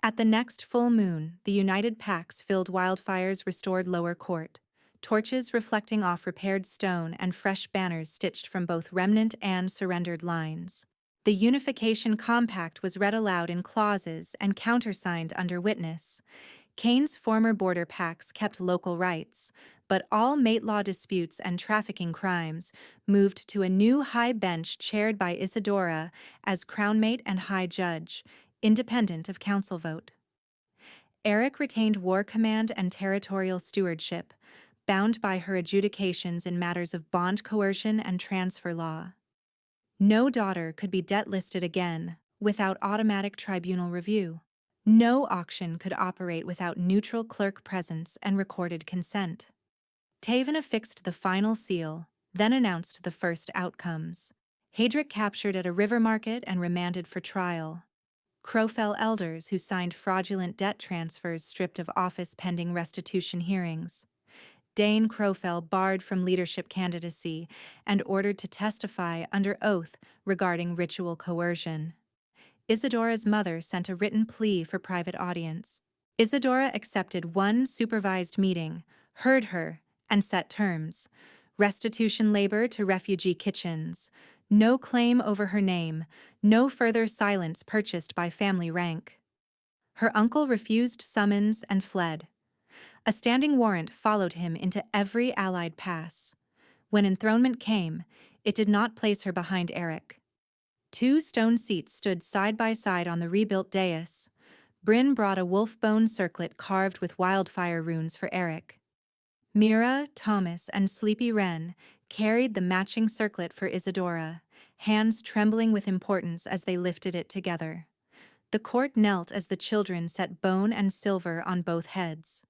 At the next full moon, the united packs filled Wildfire's restored lower court, torches reflecting off repaired stone and fresh banners stitched from both remnant and surrendered lines. The Unification Compact was read aloud in clauses and countersigned under witness. Kane's former border packs kept local rights, but all mate law disputes and trafficking crimes moved to a new high bench chaired by Isadora as crownmate and high judge, independent of council vote. Eric retained war command and territorial stewardship, bound by her adjudications in matters of bond coercion and transfer law. No daughter could be debt-listed again without automatic tribunal review. No auction could operate without neutral clerk presence and recorded consent. Taven affixed the final seal, then announced the first outcomes. Hadric captured at a river market and remanded for trial. Crowfell elders who signed fraudulent debt transfers stripped of office pending restitution hearings. Dane Crowfell barred from leadership candidacy and ordered to testify under oath regarding ritual coercion. Isidora's mother sent a written plea for private audience. Isidora accepted one supervised meeting, heard her, and set terms. Restitution labor to refugee kitchens. No claim over her name, no further silence purchased by family rank. Her uncle refused summons and fled. A standing warrant followed him into every Allied pass. When enthronement came, it did not place her behind Eric. Two stone seats stood side by side on the rebuilt dais. Bryn brought a wolf-bone circlet carved with wildfire runes for Eric. Mira, Thomas, and Sleepy Wren carried the matching circlet for Isidora, hands trembling with importance as they lifted it together. The court knelt as the children set bone and silver on both heads.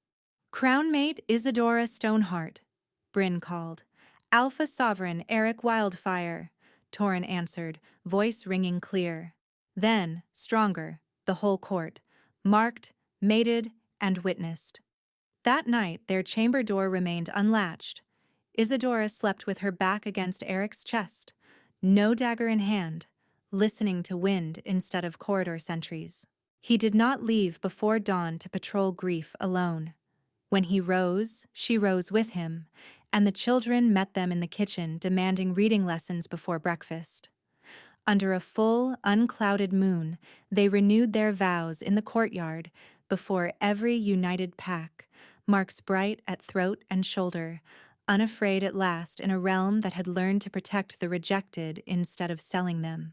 "Crownmate Isidora Stoneheart," Bryn called. "Alpha Sovereign Eric Wildfire," Torin answered, voice ringing clear. Then, stronger, the whole court, marked, mated, and witnessed. That night, their chamber door remained unlatched. Isidora slept with her back against Eric's chest, no dagger in hand, listening to wind instead of corridor sentries. He did not leave before dawn to patrol grief alone. When he rose, she rose with him, and the children met them in the kitchen demanding reading lessons before breakfast. Under a full, unclouded moon, they renewed their vows in the courtyard before every united pack, marks bright at throat and shoulder, unafraid at last in a realm that had learned to protect the rejected instead of selling them.